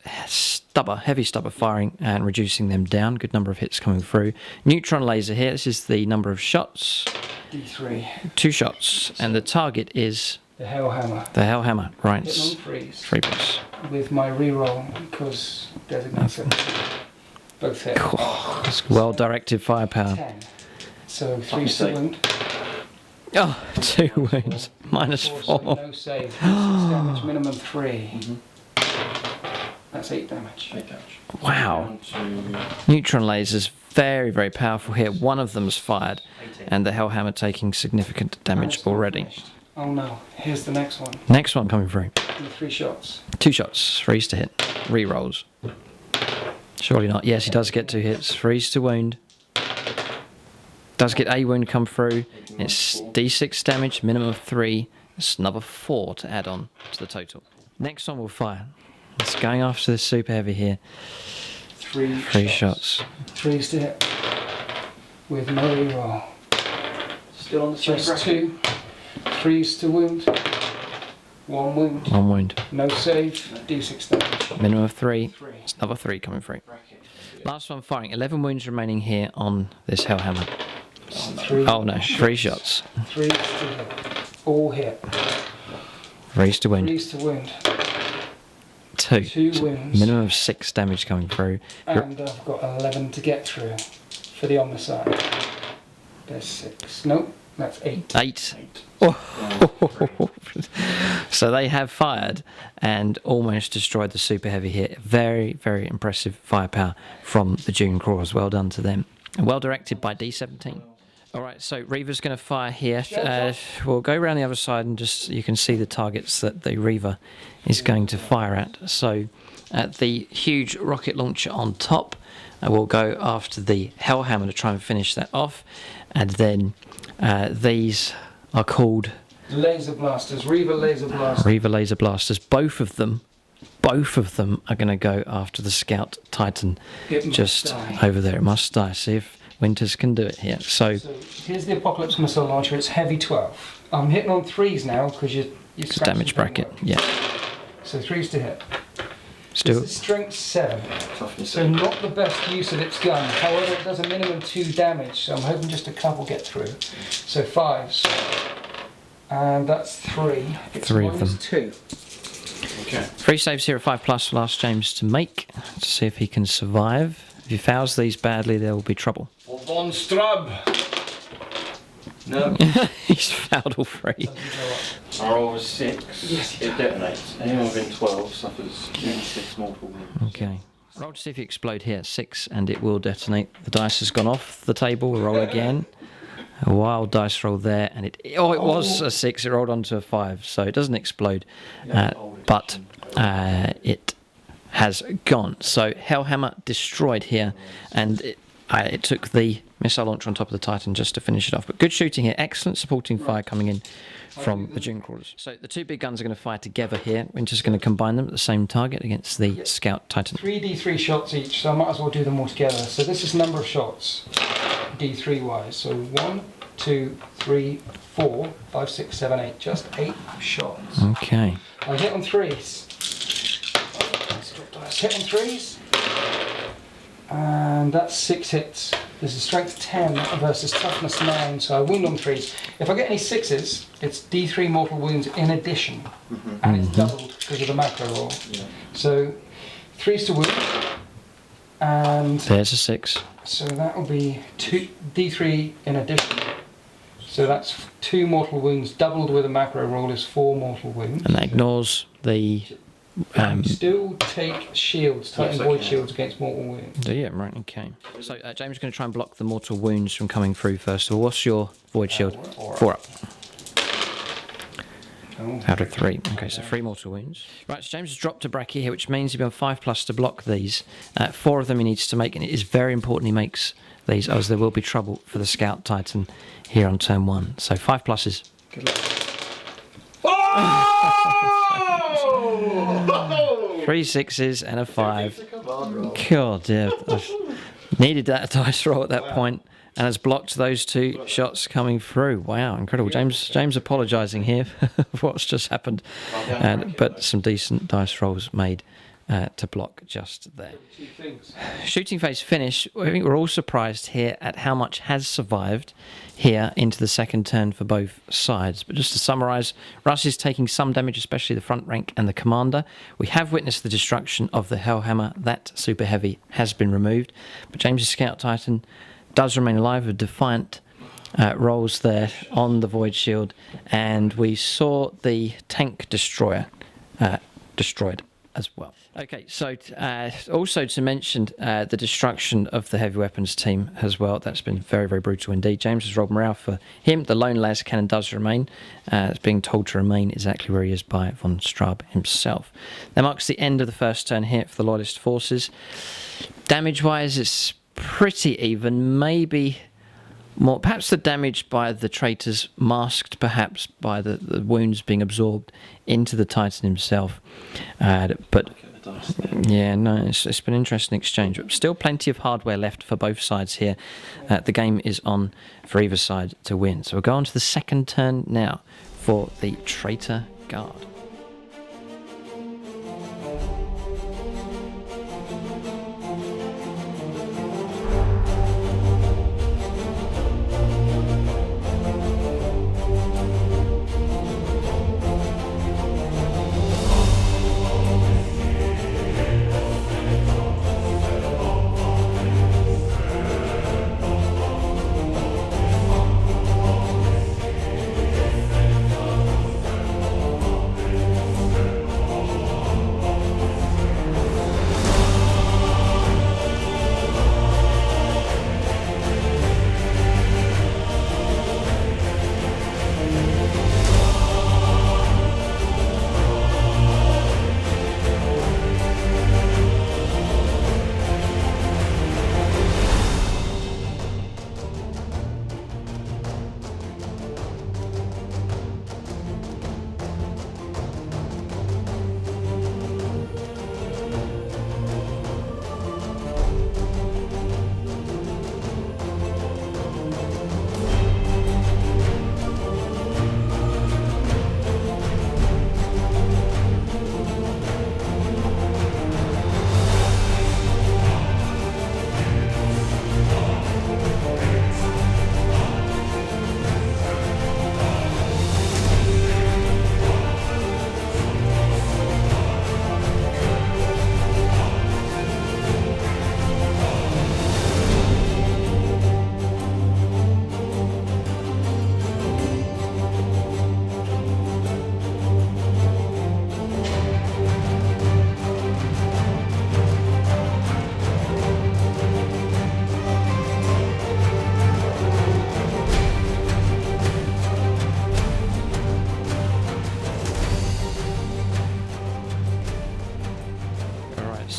heavy stubber firing and reducing them down. Good number of hits coming through. Neutron laser here. This is the number of shots. D3. 2 shots, and the target is The Hellhammer. the Hellhammer. Right. Hitting on 3's. 3+. With my reroll because designated. Both hit. Oh, it's well-directed firepower. 10. So 3's to wound. Oh, 2 wounds. -4. No save. 6 damage, minimum 3. That's 8 damage. Wow. Neutron lasers, very, very powerful here. One of them's fired, and the Hellhammer taking significant damage already. Oh no, here's the next one. Next one coming through. 3 shots. 2 shots, 3's to hit. Rerolls. Surely not. Yes, he does get 2 hits. 3's to wound. Does get a wound come through. It's D6 damage, minimum of 3. It's another 4 to add on to the total. Next one will fire. It's going after the super heavy here. 3 shots. 3's to hit. With no reroll. Still on the same Just bracket. 2. 3's to wound. 1 wound. 1 wound. No save. D6 damage. Minimum of 3. 3. It's another 3 coming through. Last one firing. 11 wounds remaining here on this Hellhammer. 3 Oh no, 3 shots. 3's to hit. All hit. 3's to wound. 3's to wound. 2. 2 wounds. Minimum of 6 damage coming through. And I've got 11 to get through for the homicide. There's 6. Nope, that's 8. 8. So they have fired and almost destroyed the super heavy here. Very, very impressive firepower from the Dune crawlers. Well done to them. And well directed by D17. All right, so Reaver's going to fire here. We'll go around the other side and just you can see the targets that the Reaver is going to fire at. So at the huge rocket launcher on top, we'll go after the Hellhammer to try and finish that off. And then these are called Laser Blasters, Reaver Laser Blasters. Reaver Laser Blasters. Both of them are going to go after the Scout Titan just over there. It must die. See if Winters can do it here. So here's the Apocalypse Missile Launcher. It's heavy 12. I'm hitting on 3s now because you damage bracket. Yeah. So 3s to hit. Still. This is strength 7. So not the best use of its gun. However, it does a minimum 2 damage. So I'm hoping just a couple get through. So 5s. And that's 3. It's 3 of them. 2. Okay. 3 saves here at 5+ for last James to make, to see if he can survive. If he fouls these badly, there will be trouble. For Von Strub. No. He's fouled all 3. I roll a 6. Yes, it detonates. Anyone within 12 suffers 6 mortal wounds. Okay. Roll to see if you explode here. 6, and it will detonate. The dice has gone off the table. We'll roll again. A wild dice roll there, and it was a 6. It rolled onto a 5, so it doesn't explode, but it has gone. So Hellhammer destroyed here, and it took the missile launcher on top of the Titan just to finish it off. But good shooting here, excellent supporting fire coming in from the Dune Crawlers. So the 2 big guns are going to fire together here. Winter's going to combine them at the same target against the Scout Titan. 3d3 shots each, so I might as well do them all together. So this is number of shots, d3 wise. So 1, 2, 3, 4, 5, 6, 7, 8. Just 8 shots. Okay. I hit on 3s. Hit on 3s. And that's 6 hits. This is strength 10 versus toughness 9, so I wound on 3s. If I get any 6s, it's d3 mortal wounds in addition, and it's doubled because of the macro roll. Yeah. So 3s to wound, and there's a 6. So that will be 2 d3 in addition. So that's 2 mortal wounds doubled with a macro roll is 4 mortal wounds. And that ignores the. Still take shields, Titan Void shields against mortal wounds. Do you? Right, okay. So James is going to try and block the mortal wounds from coming through first of all. What's your Void shield? 4 up. Out of 3. Okay, so 3 mortal wounds. Right, so James has dropped a bracket here, which means he'll be on 5+ to block these. 4 of them he needs to make, and it is very important he makes these, as there will be trouble for the Scout Titan here on turn 1. So 5+ is. Good luck. 3 6s and a 5. God, yeah. Needed that dice roll at that point, and has blocked those 2 shots coming through. Wow, incredible. James apologising here for what's just happened, but some decent dice rolls made to block just there. Shooting phase finish. I think we're all surprised here at how much has survived here into the second turn for both sides. But just to summarise, Russ is taking some damage, especially the front rank and the commander. We have witnessed the destruction of the Hellhammer. That super heavy has been removed. But James's Scout Titan does remain alive with defiant rolls there on the Void Shield. And we saw the tank destroyer destroyed as well. Okay, so also to mention the destruction of the heavy weapons team as well. That's been very, very brutal indeed. James has rolled morale for him. The lone las cannon does remain. It's being told to remain exactly where he is by Von Straub himself. That marks the end of the first turn here for the Loyalist forces. Damage-wise, it's pretty even. Maybe more, perhaps the damage by the traitors masked perhaps by the wounds being absorbed into the Titan himself. But yeah, no, it's been an interesting exchange. But still plenty of hardware left for both sides here. The game is on for either side to win. So we'll go on to the second turn now for the Traitor Guard.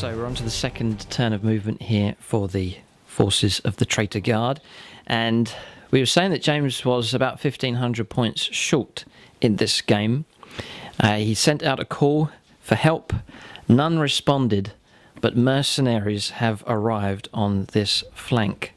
So we're on to the second turn of movement here for the forces of the Traitor Guard, and we were saying that James was about 1,500 points short in this game. He sent out a call for help, none responded, but mercenaries have arrived on this flank.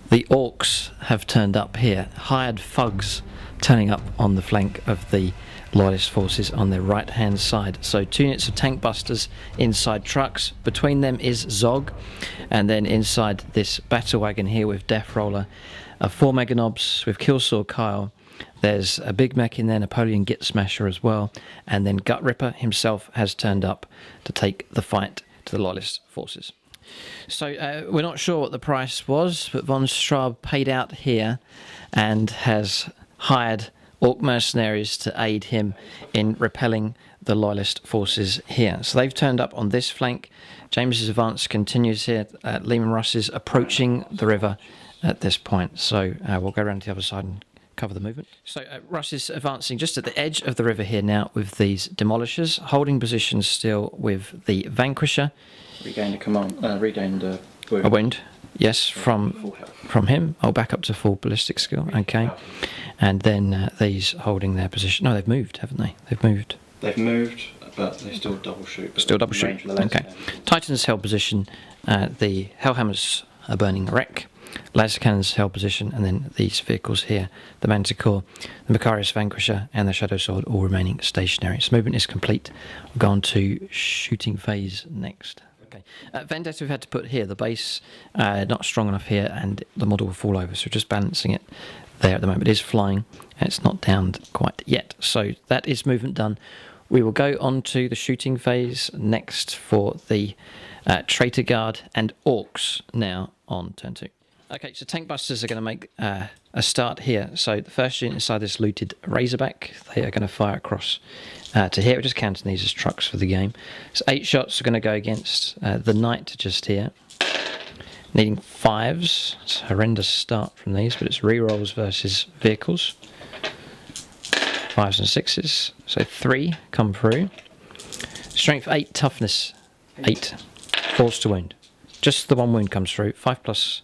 The orcs have turned up here, hired thugs turning up on the flank of the Loyalist forces on their right hand side. So 2 units of tank busters inside trucks, between them is Zog, and then inside this battle wagon here with Death Roller, 4 Meganobs with Killsaw Kyle. There's a big mech in there, Napoleon Git Smasher as well, and then Gut Ripper himself has turned up to take the fight to the Loyalist forces. So we're not sure what the price was, but von Straub paid out here and has hired Orc mercenaries to aid him in repelling the Loyalist forces here. So they've turned up on this flank. James's advance continues here. Lehman Russ is approaching the river at this point. So we'll go around to the other side and cover the movement. So Russ is advancing just at the edge of the river here now with these demolishers, holding positions still with the Vanquisher. Regained a command, regained a wound. A wound, yes, from him. Oh, back up to full ballistic skill, okay. And then these holding their position. No, they've moved, haven't they? They've moved. They've moved, but they still double shoot. Still double shoot, okay. Titans held position, the Hellhammers are burning a wreck. Laser cannons held position, and then these vehicles here, the Manticore, the Macarius Vanquisher, and the Shadow Sword all remaining stationary. So movement is complete. We'll go on to shooting phase next. Okay. Vendetta we've had to put here, the base not strong enough here, and the model will fall over, so we're just balancing it there at the moment. It is flying, and it's not downed quite yet. So that is movement done. We will go on to the shooting phase next for the Traitor Guard and Orcs now on turn 2. Okay, so tank busters are going to make a start here. So the first unit inside this looted Razorback, they are going to fire across to here. We're just counting these as trucks for the game. So 8 shots are going to go against the Knight just here. Needing 5s. It's a horrendous start from these, but it's rerolls versus vehicles. 5s and 6s. So 3 come through. Strength 8, toughness 8. Force to wound. Just the 1 wound comes through. 5+.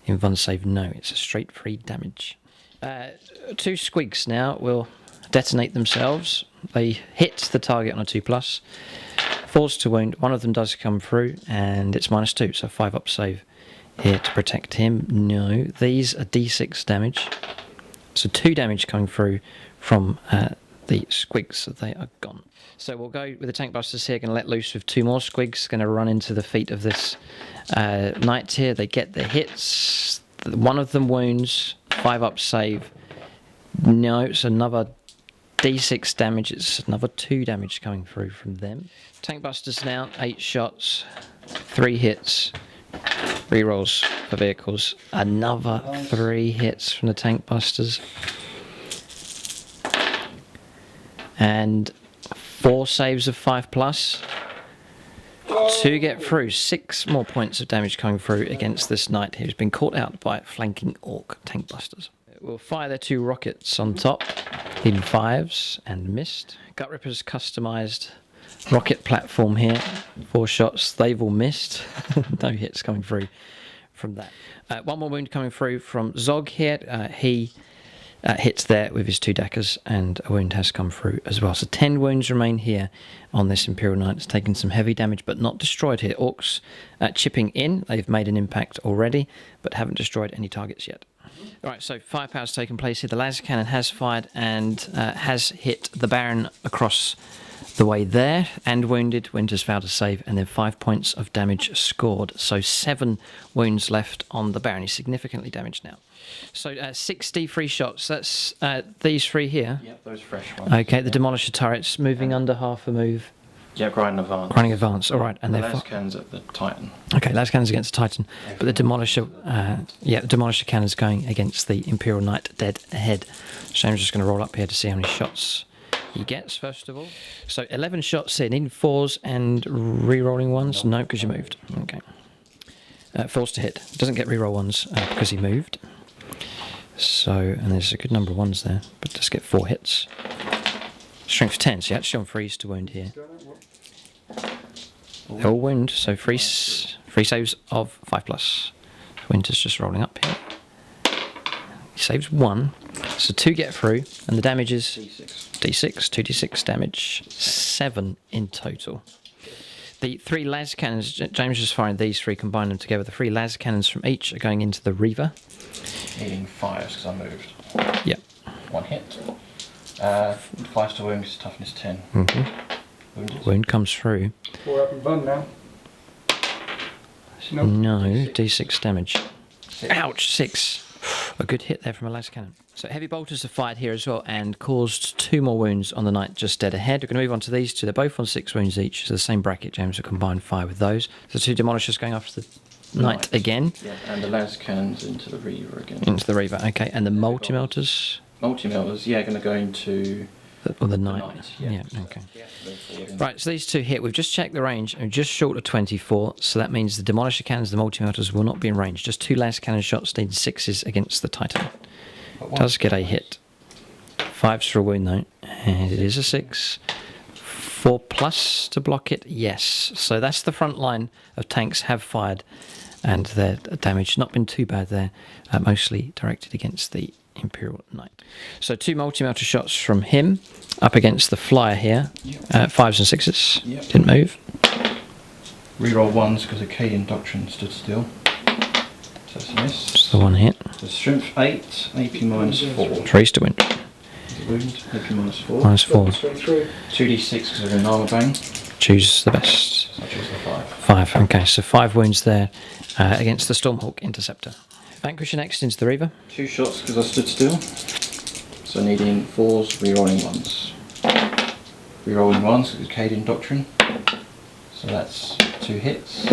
In Von Save, no, it's a straight 3 damage. 2 squigs now will detonate themselves. They hit the target on a 2+. Force to wound, 1 of them does come through, and it's -2, so 5 up save here to protect him. No, these are D6 damage. So 2 damage coming through from the squigs, so they are gone. So we'll go with the tank busters here, going to let loose with 2 more squigs, going to run into the feet of this Knight here. They get the hits, 1 of them wounds, 5 up save. No, it's another D6 damage, it's another 2 damage coming through from them. Tank busters now, 8 shots, 3 hits, rerolls for vehicles, another 3 hits from the tank busters. And 4 saves of 5+. 2 get through. 6 more points of damage coming through against this Knight who's been caught out by flanking Orc tank busters. We'll fire their 2 rockets on top, hitting 5s and missed. Gut Ripper's customised rocket platform here. 4 shots, they've all missed. No hits coming through from that. 1 more wound coming through from Zog here. He hits there with his 2 daggers, and a wound has come through as well. So 10 wounds remain here on this Imperial Knight. It's taken some heavy damage, but not destroyed here. Orcs chipping in. They've made an impact already, but haven't destroyed any targets yet. Alright, so firepower's taken place here. The laser cannon has fired and has hit the Baron across the way there and wounded. Winters failed to save, and then 5 points of damage scored. So 7 wounds left on the Baron. He's significantly damaged now. So 63 shots. That's these 3 here. Yep, those fresh ones. Okay, the Demolisher turrets moving under half a move. Yeah, grinding advance. Grinding advance, alright. And the laser cannons at the Titan. Okay, laser cannons against the Titan. But the Demolisher, the Demolisher cannon's going against the Imperial Knight dead ahead. Shane's just going to roll up here to see how many shots he gets, first of all. So 11 shots in, needing 4s and re-rolling 1s? No, because you moved. Okay. Forced to hit. Doesn't get re-roll 1s because he moved. So, and there's a good number of 1s there, but just get 4 hits. Strength 10, so you're actually on freeze to wound here. They're all wound, so free saves of 5+. Winter's just rolling up here. He saves 1, so 2 get through, and the damage is D6, 2d6 damage, 7 in total. The 3 las cannons, James is firing these 3, combine them together. The 3 las cannons from each are going into the Reaver. Needing 5s because I moved. Yep. 1 hit. 5 to wound, toughness 10. Wound comes through. 4 up and bun now. No, D6 damage. 6. Ouch, 6. A good hit there from a las cannon. So heavy bolters are fired here as well and caused 2 more wounds on the knight just dead ahead. We're going to move on to these 2. They're both on 6 wounds each. So the same bracket, James will combine 5 with those. So 2 demolishers going after the knight again. Yeah, and the las cannons into the Reaver again. Into the Reaver, okay. And the multi-melters? Multi-melters, yeah, going to go into... the knight. Yeah, okay. Right, so these 2 hit. We've just checked the range and just short of 24, so that means the demolisher cannons, the multi-melters will not be in range. Just 2 las cannon shots need 6s against the Titan. Does get a hit. 5s for a wound though, and it is a 6. 4+ to block it, yes. So that's the front line of tanks have fired, and their damage not been too bad there, mostly directed against the Imperial Knight. So 2 multi-melter shots from him up against the flyer here. 5s and 6s. Yep. Didn't move. Reroll 1s because the Cadian doctrine stood still. So it's a miss. Just the 1 hit. So strength 8, AP -4. 3s to win. Wound, AP -4. -4. 2d6 because of an armor bang. Choose the best. So I choose the 5. 5, okay, so 5 wounds there against the Stormhawk Interceptor. Vanquisher next into the Reaver. 2 shots because I stood still. So needing 4s, rerolling 1s. Rerolling 1s because Cadian doctrine. So that's 2 hits.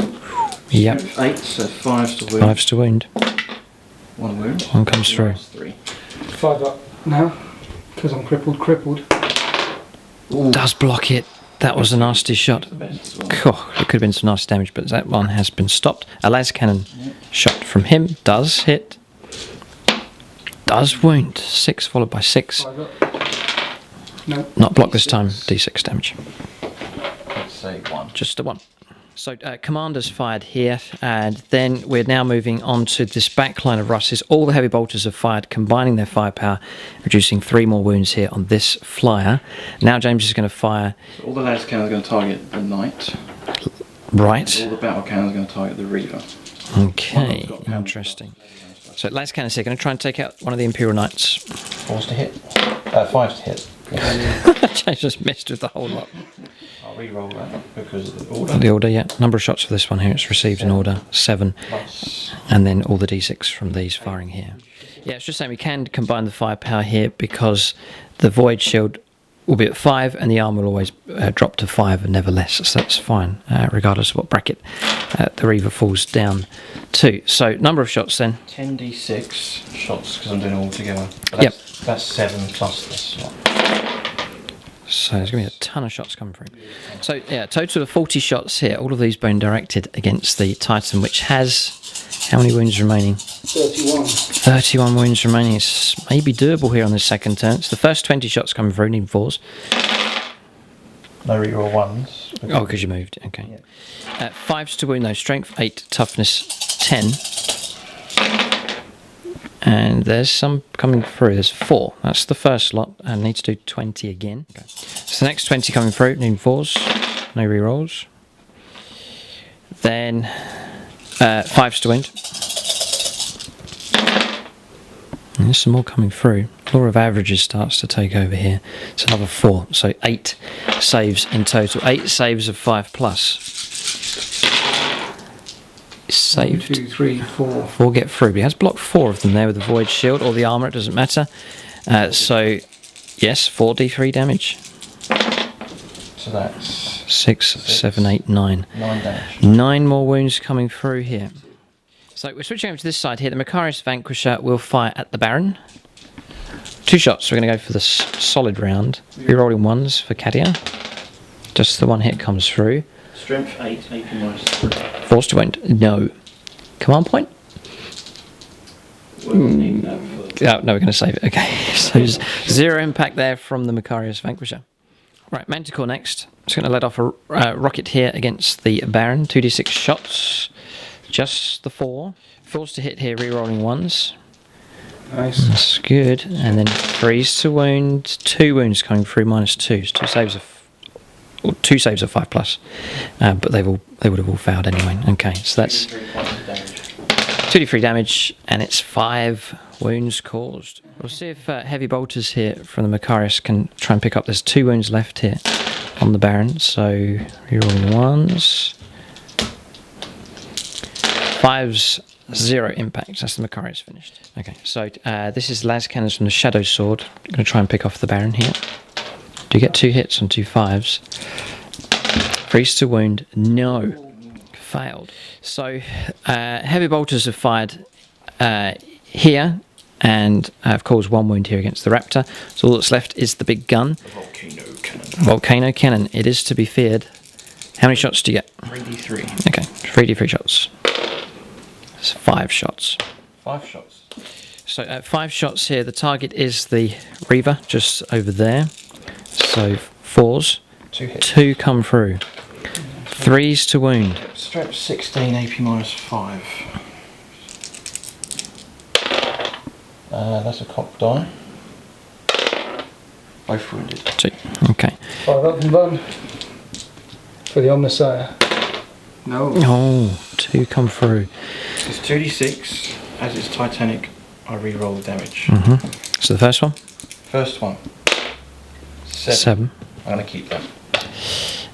Yep. 8, so 5s to wound. 5s to wound. 1 wound. 1 comes through. 3. 5 up now, because I'm crippled. Ooh. Does block it. That was a nasty shot. Oh, it could have been some nasty damage, but that one has been stopped. A las cannon shot from him does hit. Does wound. 6 followed by 6. No. Not blocked this time. D6 damage. Let's say 1. Just a 1. So commanders fired here, and then we're now moving on to this back line of Russes. All the heavy bolters have fired, combining their firepower, reducing 3 more wounds here on this flyer. Now James is going to fire... So all the las cannons are going to target the knight. Right. All the battle cannons are going to target the Reaver. Okay, interesting. So las cannons here, going to try and take out one of the Imperial Knights. 4s to hit. 5s to hit. James just missed with the whole lot. I'll re-roll that because of the order. The order, yeah. Number of shots for this one here. It's received in order 7, and then all the d6 from these firing here. Yeah, it's just saying we can combine the firepower here because the void shield will be at 5, and the armor will always drop to 5 and never less. So that's fine, regardless of what bracket the Reaver falls down to. So number of shots then. 10d6 shots because I'm doing it all together. Yep. That's 7 plus this one. So there's going to be a ton of shots coming through. So yeah, total of 40 shots here. All of these being directed against the Titan, which has how many wounds remaining? 31. 31 wounds remaining. It's maybe doable here on this second turn. It's the first 20 shots coming through, needing 4s. No reroll 1s. Oh, because you moved. Okay. Yeah. 5s to wound though. Strength 8, toughness 10. And there's some coming through. There's 4. That's the first lot. I need to do 20 again. Okay. So the next 20 coming through, needing 4s. No rerolls. Then 5s to wound. And there's some more coming through. Law of averages starts to take over here. It's another 4. So 8 saves in total. 8 saves of 5+. Saved. 1, 2, 3, 4. 4 get through, but he has blocked 4 of them there with the void shield or the armor, it doesn't matter. So yes, 4d3 damage. So that's 6, 7, 8, 9. 9 damage. 9 more wounds coming through here. So we're switching over to this side here. The Macarius Vanquisher will fire at the Baron. 2 shots. We're going to go for the solid round. Rerolling 1s for Cadian. Just the 1 hit comes through. Strength 8, AP -3. Forced to wound. No. Command point? We'll need that for... Oh, no, we're going to save it. Okay. So 0 impact there from the Macarius Vanquisher. Right, Manticore next. Just going to let off a rocket here against the Baron. 2d6 shots. Just the 4. 4s to hit here, rerolling 1s. Nice. That's good. And then 3s to wound. 2 wounds coming through, -2s. 2 saves of 5+. But they would have all failed anyway. Okay, so that's 2d3 damage, and it's 5 wounds caused. We'll see if heavy bolters here from the Macarius can try and pick up. There's 2 wounds left here on the Baron, so rerolling 1s. 5s, 0 impact. That's the Macarius finished. Okay, so this is las cannons from the Shadow Sword. I'm going to try and pick off the Baron here. Do you get 2 hits on 2 5s? 3s to wound, no. Failed. So heavy bolters have fired here, and have caused 1 wound here against the Raptor. So all that's left is the big gun. The volcano cannon. Volcano cannon. It is to be feared. How many shots do you get? 3d3. Okay, 3d3 shots. That's 5 shots. 5 shots. So 5 shots here. The target is the Reaver, just over there. So 4s. 2 hits. 2 come through. 3s to wound. Strap 16, AP -5. That's a cop die. Both wounded. 2. Okay. 5 up and run for the Omnissiah. No. Oh, 2 come through. It's 2d6. As it's Titanic, I re-roll the damage. So the first one? First one. 7. I'm going to keep that.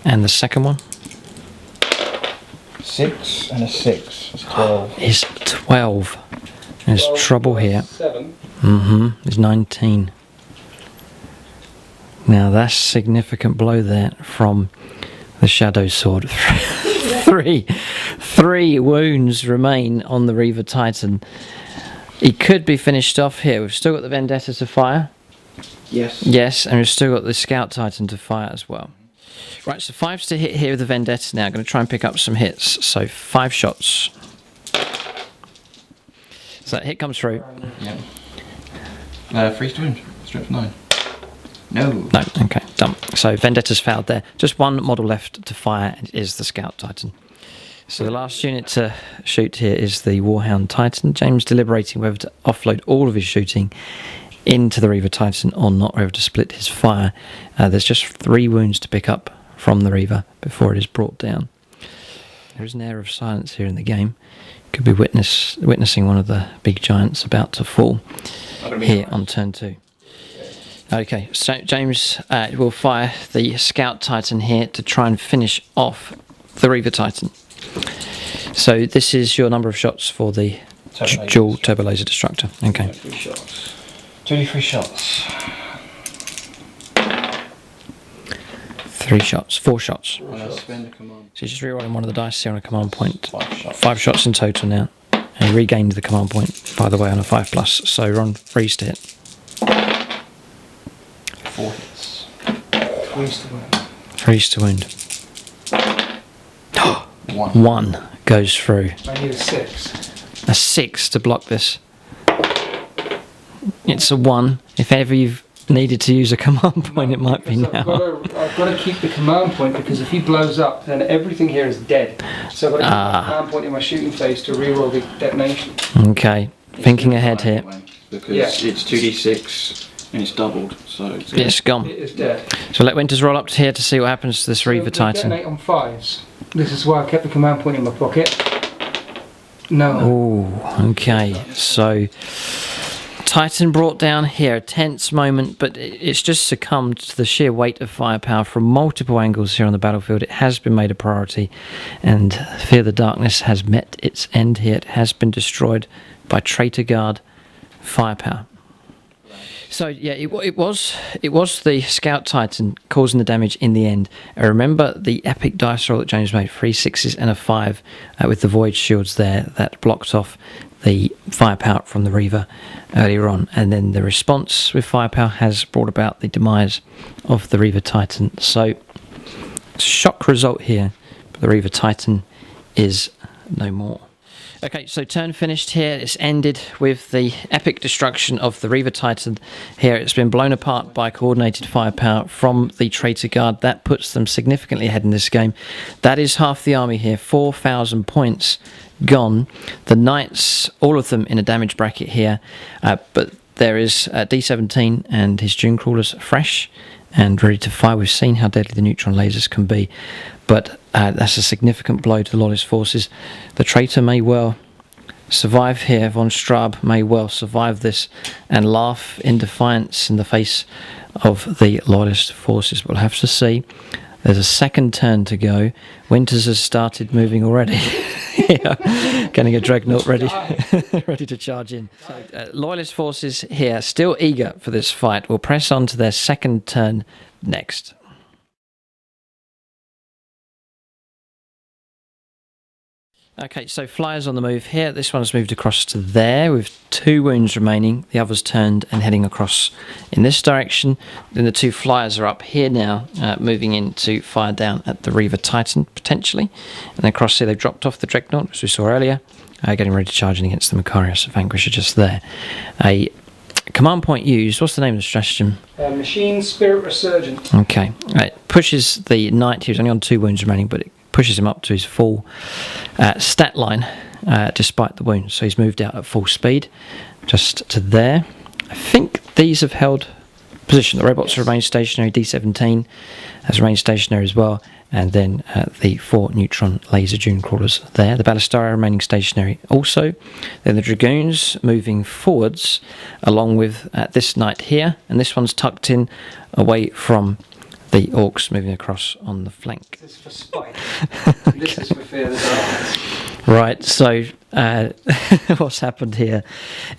And the second one? 6 and a 6. It's 12. Is 12. There's trouble here. 7. It's 19. Now that's a significant blow there from the Shadow Sword. 3 wounds remain on the Reaver Titan. He could be finished off here. We've still got the Vendetta to fire. Yes. Yes, and we've still got the Scout Titan to fire as well. Right, so 5s to hit here with the Vendetta now. I'm going to try and pick up some hits. So 5 shots. So that hit comes through. Yeah. 3 to wound. Strip 9. No. No, okay, done. So Vendetta's failed there. Just 1 model left to fire, and it is the Scout Titan. So the last unit to shoot here is the Warhound Titan. James deliberating whether to offload all of his shooting into the Reaver Titan or not, whether to split his fire. There's just 3 wounds to pick up from the Reaver before it is brought down. There is an air of silence here in the game. Could be witnessing one of the big giants about to fall here on turn 2. Okay, so James will fire the Scout Titan here to try and finish off the Reaver Titan. So this is your number of shots for the dual turbo laser destructor. Okay. 3 shots. 2d3 shots. 3 shots. 4 shots. Spend a command. So you're just rerolling one of the dice here on a command point. 5 shots. 5 shots in total now. And you regained the command point, by the way, on a 5+. So you're on 3s to hit. 4 hits. 3s to wound. 3s to wound. 1. 1 goes through. I need a 6. A 6 to block this. It's a 1. If ever you've needed to use a command point, it might be now. I've got to keep the command point, because if he blows up, then everything here is dead. So I've got to keep the command point in my shooting phase to reroll the detonation. Okay, thinking ahead here. Because it's 2d6 and it's doubled, so It's gone. It is dead. So let Winters roll up here to see what happens to this Reaver They Titan. detonate on 5s. This is why I kept the command point in my pocket. No. Oh, okay. So Titan brought down here, a tense moment, but it's just succumbed to the sheer weight of firepower from multiple angles here on the battlefield. It has been made a priority, and Fear the Darkness has met its end here. It has been destroyed by Traitor Guard firepower. So yeah, it was the Scout Titan causing the damage in the end. I remember the epic dice roll that James made, 3 6s and a 5 with the void shields there that blocked off the firepower from the Reaver earlier on, and then the response with firepower has brought about the demise of the Reaver Titan. So shock result here, but the Reaver Titan is no more. Okay, so turn finished here. It's ended with the epic destruction of the Reaver Titan here. It's been blown apart by coordinated firepower from the Traitor Guard. That puts them significantly ahead in this game. That is half the army here, 4,000 points gone. The Knights, all of them in a damage bracket here, but there is D17 and his Dune Crawlers fresh and ready to fire. We've seen how deadly the neutron lasers can be, but that's a significant blow to the Loyalist forces. The Traitor may well survive here. Von Straub may well survive this and laugh in defiance in the face of the Loyalist forces. We'll have to see. There's a second turn to go. Winters has started moving already. Yeah, getting a dreadnought ready ready to charge in. So, Loyalist forces here, still eager for this fight, will press on to their second turn next. Okay, so flyers on the move here. This one's moved across to there with 2 wounds remaining. The others turned and heading across in this direction. Then the 2 flyers are up here now, moving in to fire down at the Reaver Titan, potentially. And then across here, they've dropped off the Dreadnought, as we saw earlier, getting ready to charge in against the Macarius Vanquisher just there. A command point used. What's the name of the stratagem? Machine Spirit Resurgent. Okay. It pushes the Knight. He was only on 2 wounds remaining, but it pushes him up to his full stat line despite the wounds. So he's moved out at full speed just to there. I think these have held position. The robots have remained stationary. D17 has remained stationary as well. And then the 4 neutron laser Dune Crawlers there. The Ballistari remaining stationary also. Then the Dragoons moving forwards along with this Knight here. And this one's tucked in away from the Orcs moving across on the flank. This is for spite. This is for fear of the dark. Right, so what's happened here?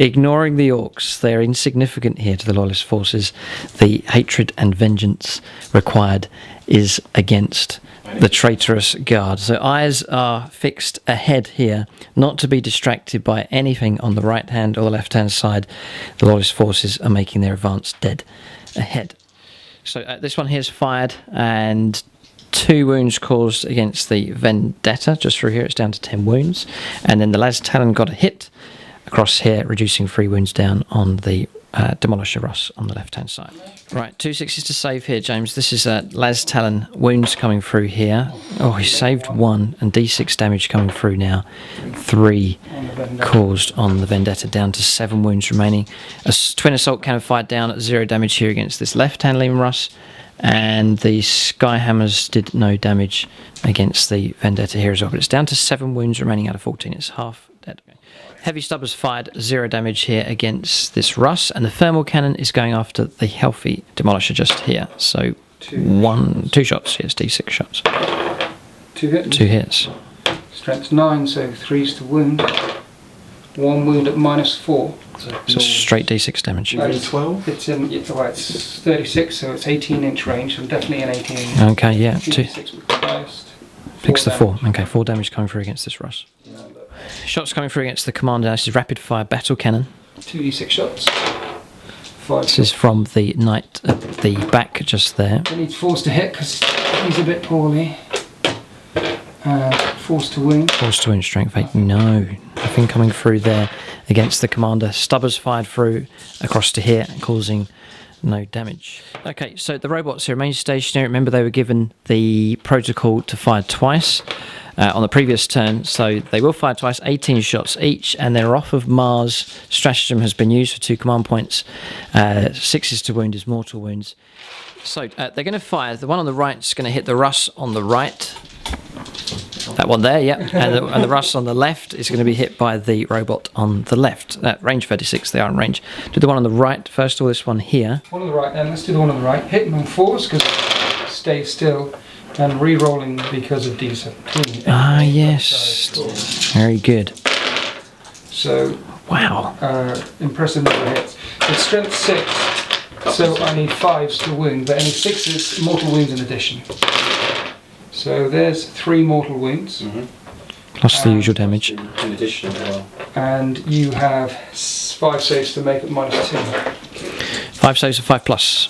Ignoring the Orcs, they're insignificant here to the Loyalist forces. The hatred and vengeance required is against the traitorous Guard. So eyes are fixed ahead here, not to be distracted by anything on the right hand or the left hand side. The Loyalist forces are making their advance dead ahead. So this one here is fired, and 2 wounds caused against the Vendetta. Just through here, it's down to 10 wounds. And then the Las Talon got a hit across here, reducing 3 wounds down on the Demolisher Russ on the left-hand side. Right, 2 6s to save here, James. This is Las Talon wounds coming through here. Oh, he saved 1, and D6 damage coming through now. 3 caused on the Vendetta, down to 7 wounds remaining. A twin assault cannon fired down at 0 damage here against this left-hand Lehman Russ, and the Skyhammers did no damage against the Vendetta here as well. But it's down to 7 wounds remaining out of 14. It's half dead. Heavy Stubbers fired 0 damage here against this Russ, and the thermal cannon is going after the healthy Demolisher just here. So 2 shots. Here's D6 shots. 2 hits. 2 hits. Strength's 9, so 3's to wound. 1 wound at -4. So straight D6 damage. 12? It's in. It's 36, so it's 18-inch range. So definitely an 18. Okay, yeah. 2d6 with the highest. Picks the 4. Okay, 4 damage coming through against this Russ. Shots coming through against the commander. This is rapid fire battle cannon. 2d6 shots. 5. This is from the Knight at the back just there. He needs force to hit because he's a bit poorly. Force to wound. Force to wound, strength 8. No, nothing coming through there against the commander. Stubbers fired through across to here, causing no damage. Okay, so the robots here remain stationary. Remember, they were given the protocol to fire twice on the previous turn, so they will fire twice, 18 shots each, and they're off of Mars. Stratagem has been used for 2 command points. 6s to wound is mortal wounds. So they're going to fire. The one on the right is going to hit the Russ on the right. That one there, yeah. And the Russ on the left is going to be hit by the robot on the left. Range 36, they are in range. Do the one on the right first, or this one here? One on the right, and let's do the one on the right. Hitting on force because stay still, and re-rolling because of D17. Ah, yes. Very good. So, wow. Impressive number of hits. It's strength 6, so I need 5s to wound, but any 6s, mortal wounds in addition. So there's 3 mortal wounds. Plus the usual damage. In addition as well. And you have 5 saves to make it -2. 5 saves of 5 plus.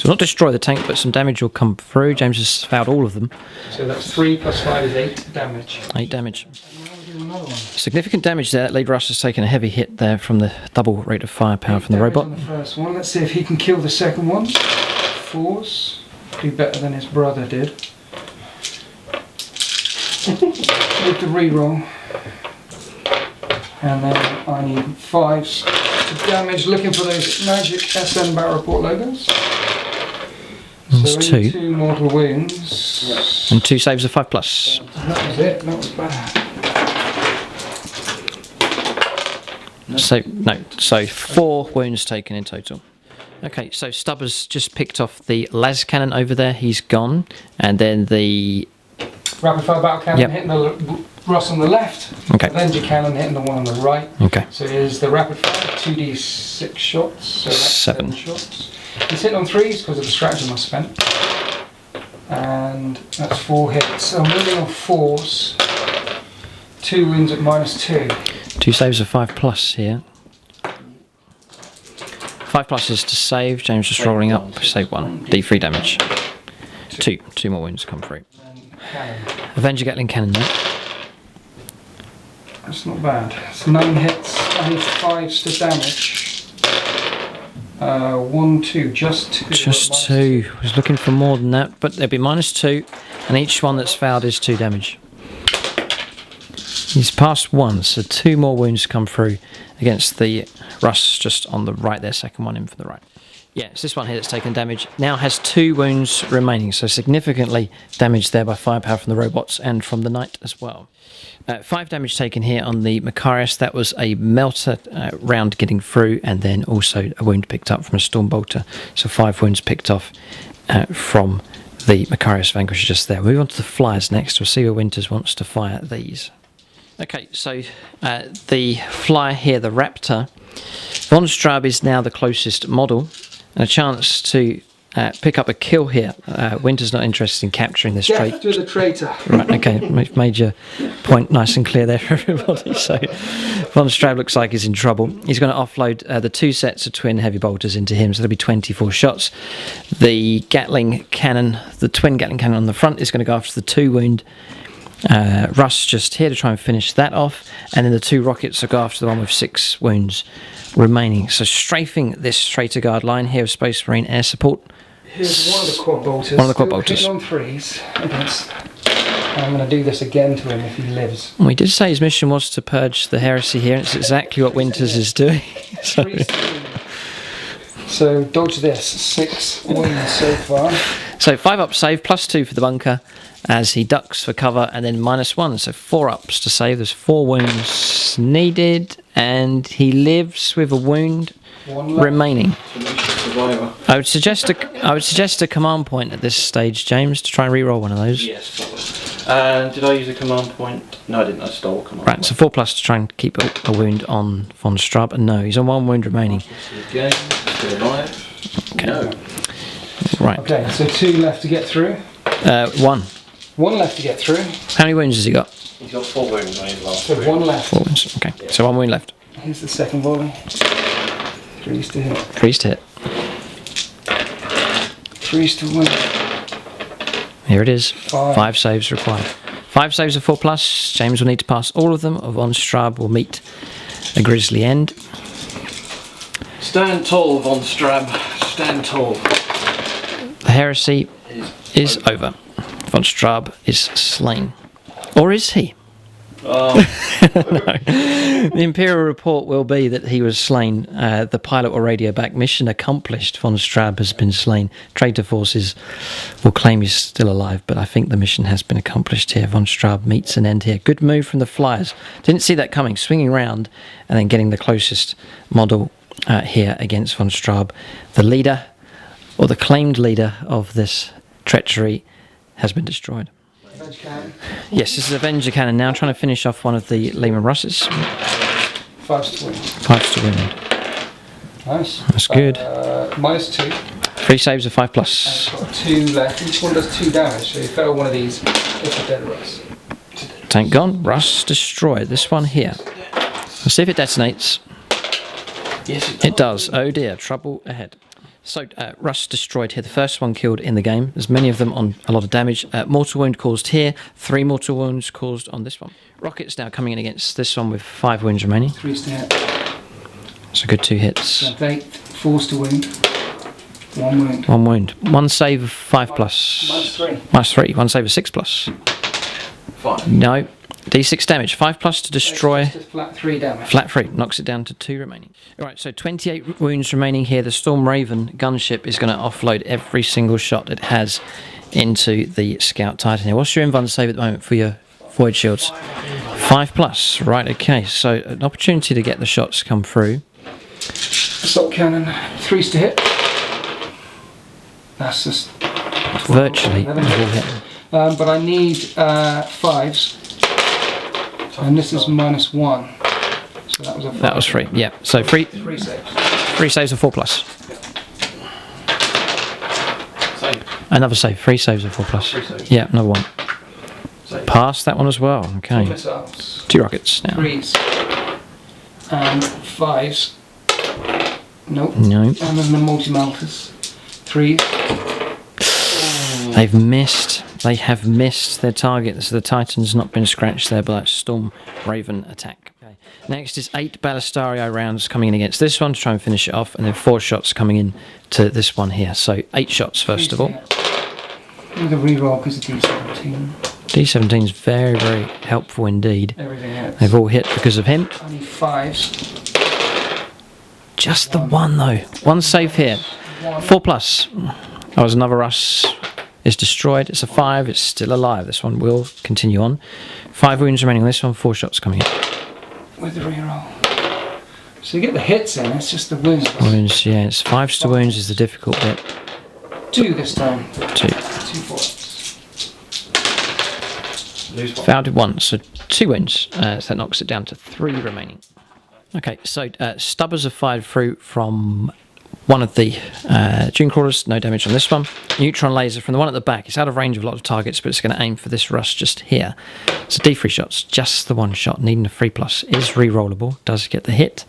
So not destroy the tank, but some damage will come through. James has fouled all of them. So that's 3 plus 5 is 8 damage. 8 damage. And now we're doing another one. Significant damage there. Lead Russ has taken a heavy hit there from the double rate of firepower from the robot. On the first one. Let's see if he can kill the second one. Force. Do better than his brother did. With the reroll. And then I need 5s to damage. Looking for those magic SN BatRep logos. That's So 2. 2 mortal wounds. And 2 saves of 5+. That was it. That was bad. So 4 wounds taken in total. Okay, so Stubber's just picked off the las cannon over there. He's gone, and then the Rapid fire battle cannon hitting the Russ on the left. Okay. Avenger cannon hitting the one on the right. Okay. So here's the rapid fire 2d6 shots. So that's 7 shots. He's hitting on 3s because of the stratagem I spent. And that's 4 hits. I'm rolling on 4s. 2 wounds at -2. 2 saves of 5+ here. 5+ is to save. James just rolling up. Save 1. D3 damage. 2 more wounds come through. Cannon. Avenger Gatling cannon there. That's not bad. It's 9 hits. I need 5s to damage. 1, 2, just 2. Just 2. I was looking for more than that, but there'd be -2, and each one that's fouled is 2 damage. He's passed 1, so 2 more wounds come through against the Russ just on the right there, second one in for the right. Yeah, it's this one here that's taken damage. Now has 2 wounds remaining, so significantly damaged there by firepower from the robots and from the knight as well. 5 damage taken here on the Macarius. That was a melter round getting through, and then also a wound picked up from a storm bolter. So 5 wounds picked off from the Macarius Vanquisher just there. We'll move on to the flyers next. We'll see where Winters wants to fire these. Okay, so the flyer here, the Raptor. Von Straub is now the closest model, and a chance to pick up a kill here. Winter's not interested in capturing this trait. Death to the traitor. Right, okay, made your point nice and clear there for everybody. So Von Straub looks like he's in trouble. He's going to offload the 2 sets of twin heavy bolters into him, so there'll be 24 shots. The Gatling cannon, the twin Gatling cannon on the front is going to go after the 2 wound Russ just here to try and finish that off, and then the 2 rockets will go after the one with 6 wounds remaining. So strafing this traitor guard line here of Space Marine air support. Here's one of the quad bolters. One of the quad bolters. Hitting on 3s against. And I'm going to do this again to him if he lives. We did say his mission was to purge the heresy here, and it's exactly what Winters is doing. So dodge this. 6 wounds so far. So 5 up save, +2 for the bunker as he ducks for cover, and then -1, so 4 ups to save. There's 4 wounds needed, and he lives with a wound remaining. I would suggest a command point at this stage, James, to try and re-roll one of those. Yes, did I use a command point? No, I didn't. I stole a command point. Right, so 4+ to try and keep a wound on Von Straub. And no, he's on 1 wound remaining. Again, still alive. Okay. No. Right. Okay, so 2 left to get through. 1. 1 left to get through. How many wounds has he got? He's got 4 wounds on his last. So 1 left. 4 wounds. Okay, so 1 wound left. Here's the second volley. 3's to hit. 3's to hit. 3's to win. Here it is. 5. 5 saves required. 5 saves of 4+. James will need to pass all of them, or Von Straub will meet a grisly end. Stand tall, Von Straub. Stand tall. The heresy is over. Von Straub is slain. Or is he? Oh. No. The Imperial report will be that he was slain. The pilot or radio back mission accomplished. Von Straub has been slain. Traitor forces will claim he's still alive, but I think the mission has been accomplished here. Von Straub meets an end here. Good move from the flyers. Didn't see that coming. Swinging round and then getting the closest model here against Von Straub. The leader, or the claimed leader of this treachery, has been destroyed. Yes, this is Avenger Cannon now, trying to finish off one of the Lehman Russes. 5's to win. 5's to win. Nice. That's good. -2. 3 saves of 5+. And I've got 2 left. Each one does 2 damage. So if you fail one of these, it's a dead Russ. Tank gone. Russ destroyed. This one here. Let's see if it detonates. Yes, It does. Oh dear, trouble ahead. So, Russ destroyed here, the first one killed in the game. There's many of them on a lot of damage. Mortal wound caused here, 3 mortal wounds caused on this one. Rockets now coming in against this one with 5 wounds remaining. 3's to hit. So good 2 hits. Strength 8, 4's to wound. 1 wound. 1 wound. 1 save of 5 plus. -3. -3. 1 save of 6 plus. 5. No. D6 damage. 5 plus to destroy. Just flat 3 damage. Flat 3. Knocks it down to 2 remaining. Alright, so 28 wounds remaining here. The Storm Raven gunship is going to offload every single shot it has into the Scout Titan here. What's your invuln save at the moment for your Void Shields? 5 plus. Right, okay. So an opportunity to get the shots come through. Assault cannon, 3's to hit. That's just 12, Virtually 11. all hit. But I need 5s. And this is -1. So that was a 5. That was 3. Yeah. So 3 saves. 3 saves of 4 plus. Another save. 3 saves of 4 plus. Yeah, another one. Pass that one as well. Okay. 2 missiles. 2 rockets now. 3s. And 5s. Nope. No. And then the multi-melters. 3. They've missed. They have missed their target. So the Titan's not been scratched there by that Storm Raven attack. Okay. Next is 8 Ballistarii rounds coming in against this one to try and finish it off, and then 4 shots coming in to this one here. So 8 shots first of all. With a reroll because of D17. D17 is very, very helpful indeed. Everything else. They've all hit because of him. I need 5s. Just the 1 though. 1 save here. 4 plus. That was another Russ. Is destroyed. It's a 5. It's still alive. This one will continue on. 5 wounds remaining on this one. 4 shots coming in. With the reroll. So you get the hits in. It's just the wounds. Wounds, yeah. It's 5s to wounds is the difficult bit. 2 this time. 2. 2 points. Founded 1. So 2 wounds. So that knocks it down to 3 remaining. Okay. So Stubbers have fired through from one of the Dune Crawlers, no damage on this one. Neutron laser from the one at the back. It's out of range of a lot of targets, but it's going to aim for this Russ just here. So D3 shots, just the 1 shot, needing a 3 plus. Is re-rollable, does get the hit.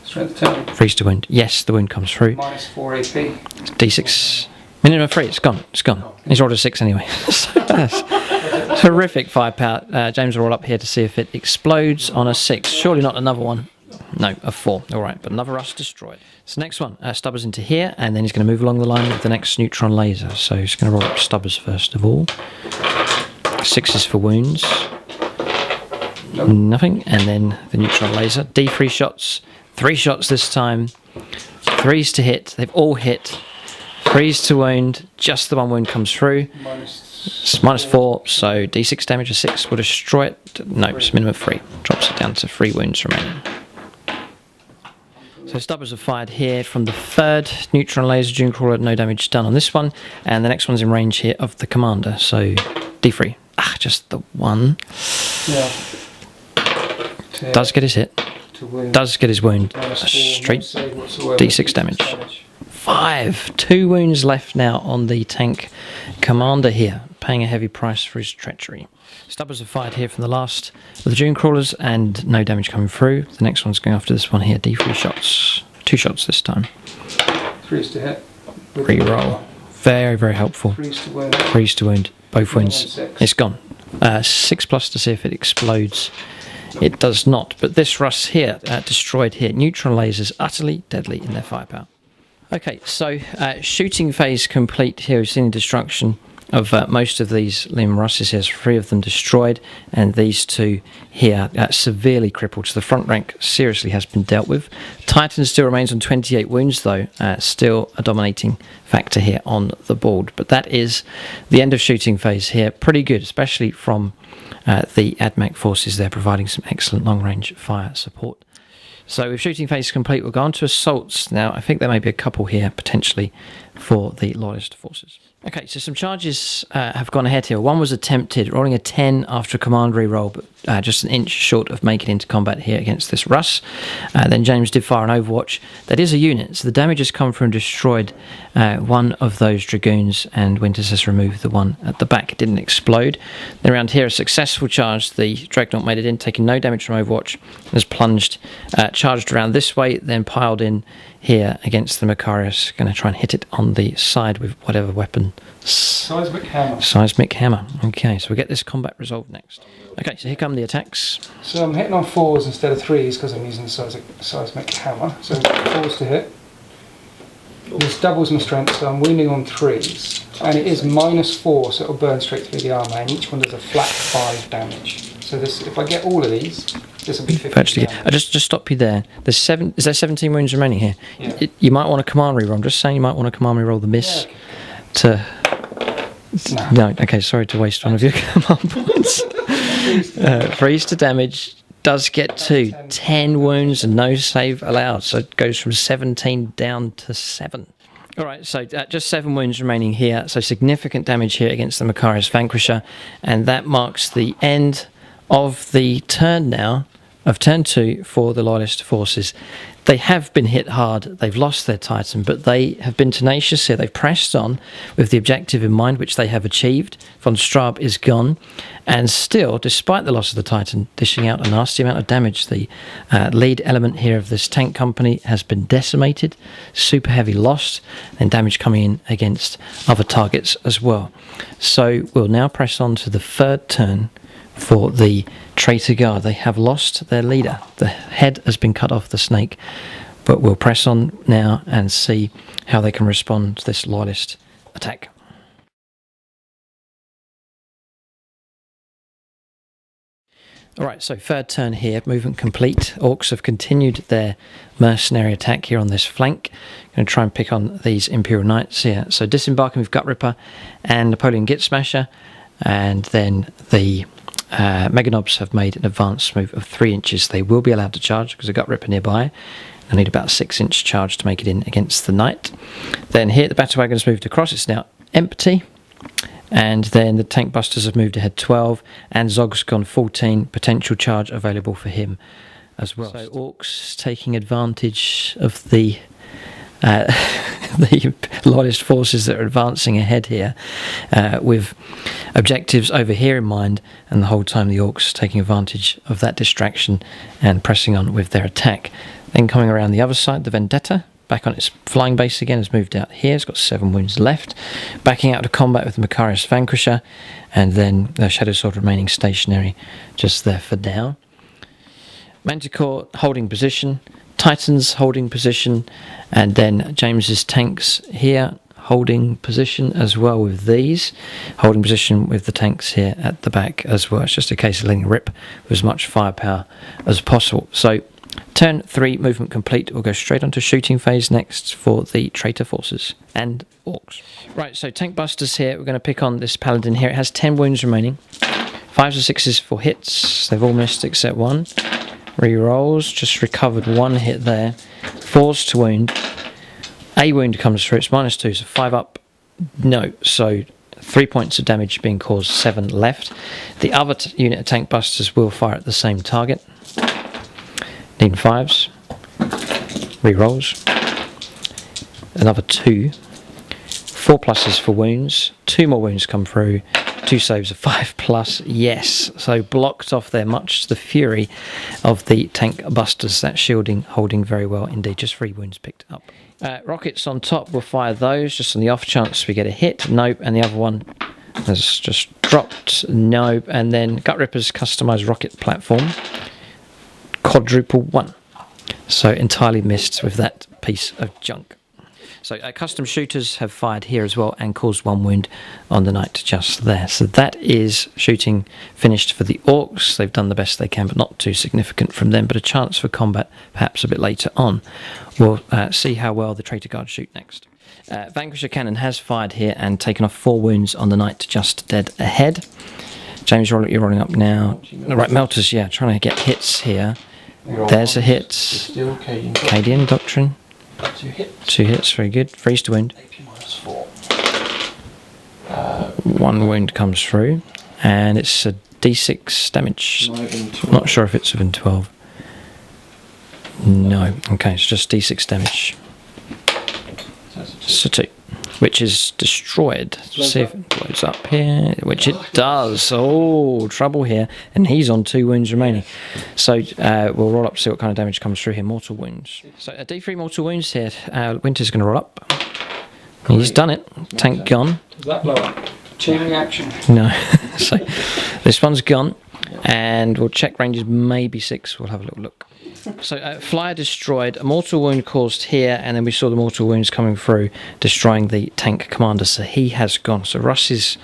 Strength 10. 3's to wound. Yes, the wound comes through. -4 AP. D6. Minimum 3, it's gone. It's gone. He's rolled a 6 anyway. So that's horrific firepower. James are all up here to see if it explodes on a 6. Surely not another one. No, a 4. All right, but another Russ destroyed. So next one, Stubbers into here, and then he's going to move along the line with the next neutron laser. So he's going to roll up Stubbers first of all. 6s for wounds. Nope. Nothing. And then the neutron laser. D3 shots. 3 shots this time. 3s to hit. They've all hit. 3s to wound. Just the 1 wound comes through. It's -4, so D6 damage of 6 will destroy it. No, it's minimum 3. Drops it down to 3 wounds remaining. So Stubbers have fired here from the 3rd neutron laser Dune Crawler, no damage done on this one, and the next one's in range here of the commander, so D3. Just the 1. Yeah. Does get his hit. Does get his wound. Straight D6 damage. 5. 2 wounds left now on the tank commander here, paying a heavy price for his treachery. Stubbers have fired here from the last of the Dune Crawlers and no damage coming through. The next one's going after this one here. D3 shots. 2 shots this time. 3's to hit. Reroll. Very, very helpful. 3's to wound. 3's to wound. Both wounds. 6. It's gone. 6 plus to see if it explodes. It does not. But this Russ here, destroyed here. Neutron lasers utterly deadly in their firepower. Okay, so shooting phase complete here. We've seen the destruction of most of these Lim Russes here. 3 of them destroyed, and these 2 here severely crippled. So the front rank seriously has been dealt with. Titan still remains on 28 wounds though, still a dominating factor here on the board. But that is the end of shooting phase here. Pretty good, especially from the AdMech forces there, providing some excellent long-range fire support. So with shooting phase complete, we'll go on to assaults. Now, I think there may be a couple here, potentially, for the Loyalist forces. Okay, so some charges have gone ahead here. One was attempted, rolling a 10 after a command reroll, but just an inch short of making it into combat here against this Russ. Then James did fire an Overwatch. That is a unit, so the damage has come from destroyed one of those Dragoons, and Winters has removed the one at the back. It didn't explode. Then around here, a successful charge. The Dreadnought made it in, taking no damage from Overwatch, has plunged, charged around this way, then piled in here against the Macarius. Going to try and hit it on the side with whatever weapon. Seismic hammer. Seismic hammer. Okay, so we get this combat resolved next. Okay, so here come the attacks. So I'm hitting on 4s instead of 3s because I'm using the seismic hammer. So 4s to hit. This doubles my strength, so I'm wounding on 3s. And it is -4, so it'll burn straight through the armour, and each one does a flat 5 damage. So this, if I get all of these, this will be 50 damage. I just stop you there. There's 7. Is there 17 wounds remaining here? Yeah. You might want a command reroll. I'm just saying you might want to command reroll the miss to. No, okay, sorry to waste one of your command points. Freeze to damage does get to 10 wounds and no save allowed, so it goes from 17 down to 7. Alright, so just 7 wounds remaining here, so significant damage here against the Macarius Vanquisher, and that marks the end of the turn now, of turn 2 for the Loyalist forces. They have been hit hard, they've lost their Titan, but they have been tenacious here. They've pressed on with the objective in mind, which they have achieved. Von Straub is gone, and still, despite the loss of the Titan, dishing out a nasty amount of damage. The lead element here of this tank company has been decimated, super heavy lost, and damage coming in against other targets as well. So we'll now press on to the third turn for the Traitor Guard. They have lost their leader. The head has been cut off the snake, but we'll press on now and see how they can respond to this Loyalist attack. Alright, so third turn here, movement complete. Orcs have continued their mercenary attack here on this flank. Going to try and pick on these Imperial Knights here. So disembarking with Gut Ripper and Napoleon Git Smasher, and then the Meganobs have made an advanced move of 3 inches. They will be allowed to charge because they've got Ripper nearby. I need about a 6-inch charge to make it in against the Knight. Then here the Battle Wagon's moved across. It's now empty. And then the Tank Busters have moved ahead 12. And Zog's gone 14. Potential charge available for him as well. So Orcs taking advantage of the Loyalist forces that are advancing ahead here with objectives over here in mind, and the whole time the Orcs taking advantage of that distraction and pressing on with their attack. Then coming around the other side, the Vendetta back on its flying base again, has moved out here. It's got 7 wounds left, backing out to combat with the Macarius Vanquisher, and then the Shadow Sword remaining stationary just there for now. Manticore holding position, Titans holding position, and then James's tanks here holding position as well with these, holding position with the tanks here at the back as well. It's just a case of letting rip with as much firepower as possible. So turn 3 movement complete. We'll go straight onto shooting phase next for the Traitor forces and Orcs. Right, so Tank Busters here. We're going to pick on this Paladin here. It has 10 wounds remaining, 5s or 6s for hits. They've all missed except 1. Rerolls, just recovered 1 hit there. 4s to wound. A wound comes through, it's -2, so 5 up. No, so 3 points of damage being caused, 7 left. The other unit of Tank Busters will fire at the same target. Need 5s. Rerolls. Another 2. 4 pluses for wounds. 2 more wounds come through. 2 saves of 5+, yes. So blocked off there, much to the fury of the Tank Busters. That shielding holding very well indeed. Just 3 wounds picked up. Rockets on top, we'll fire those just on the off chance we get a hit. Nope. And the other one has just dropped. Nope. And then Gut Ripper's customised rocket platform. Quadruple 1. So entirely missed with that piece of junk. So custom shooters have fired here as well and caused 1 wound on the Knight just there. So that is shooting finished for the Orcs. They've done the best they can, but not too significant from them. But a chance for combat perhaps a bit later on. We'll see how well the Traitor Guard shoot next. Vanquisher Cannon has fired here and taken off 4 wounds on the Knight just dead ahead. James, you're rolling up now. Right, Melters, yeah, trying to get hits here. There's a hit. Cadian Doctrine. 2 hits. 2 hits, very good. Freeze to wound. AP -4. 1 wound comes through, and it's a d6 damage. Not sure if it's within 12. No. Okay, it's just d6 damage. So 2, which is destroyed. See if it blows up here, which it does. Oh, trouble here. And he's on 2 wounds remaining. So we'll roll up to see what kind of damage comes through here. Mortal wounds. So a d3 mortal wounds here. Winter's going to roll up. He's done it. Tank gone. Does that blow up? Chain reaction. No. So this one's gone. And we'll check ranges, maybe 6. We'll have a little look. So flyer destroyed, a mortal wound caused here, and then we saw the mortal wounds coming through, destroying the tank commander. So he has gone. So Russ is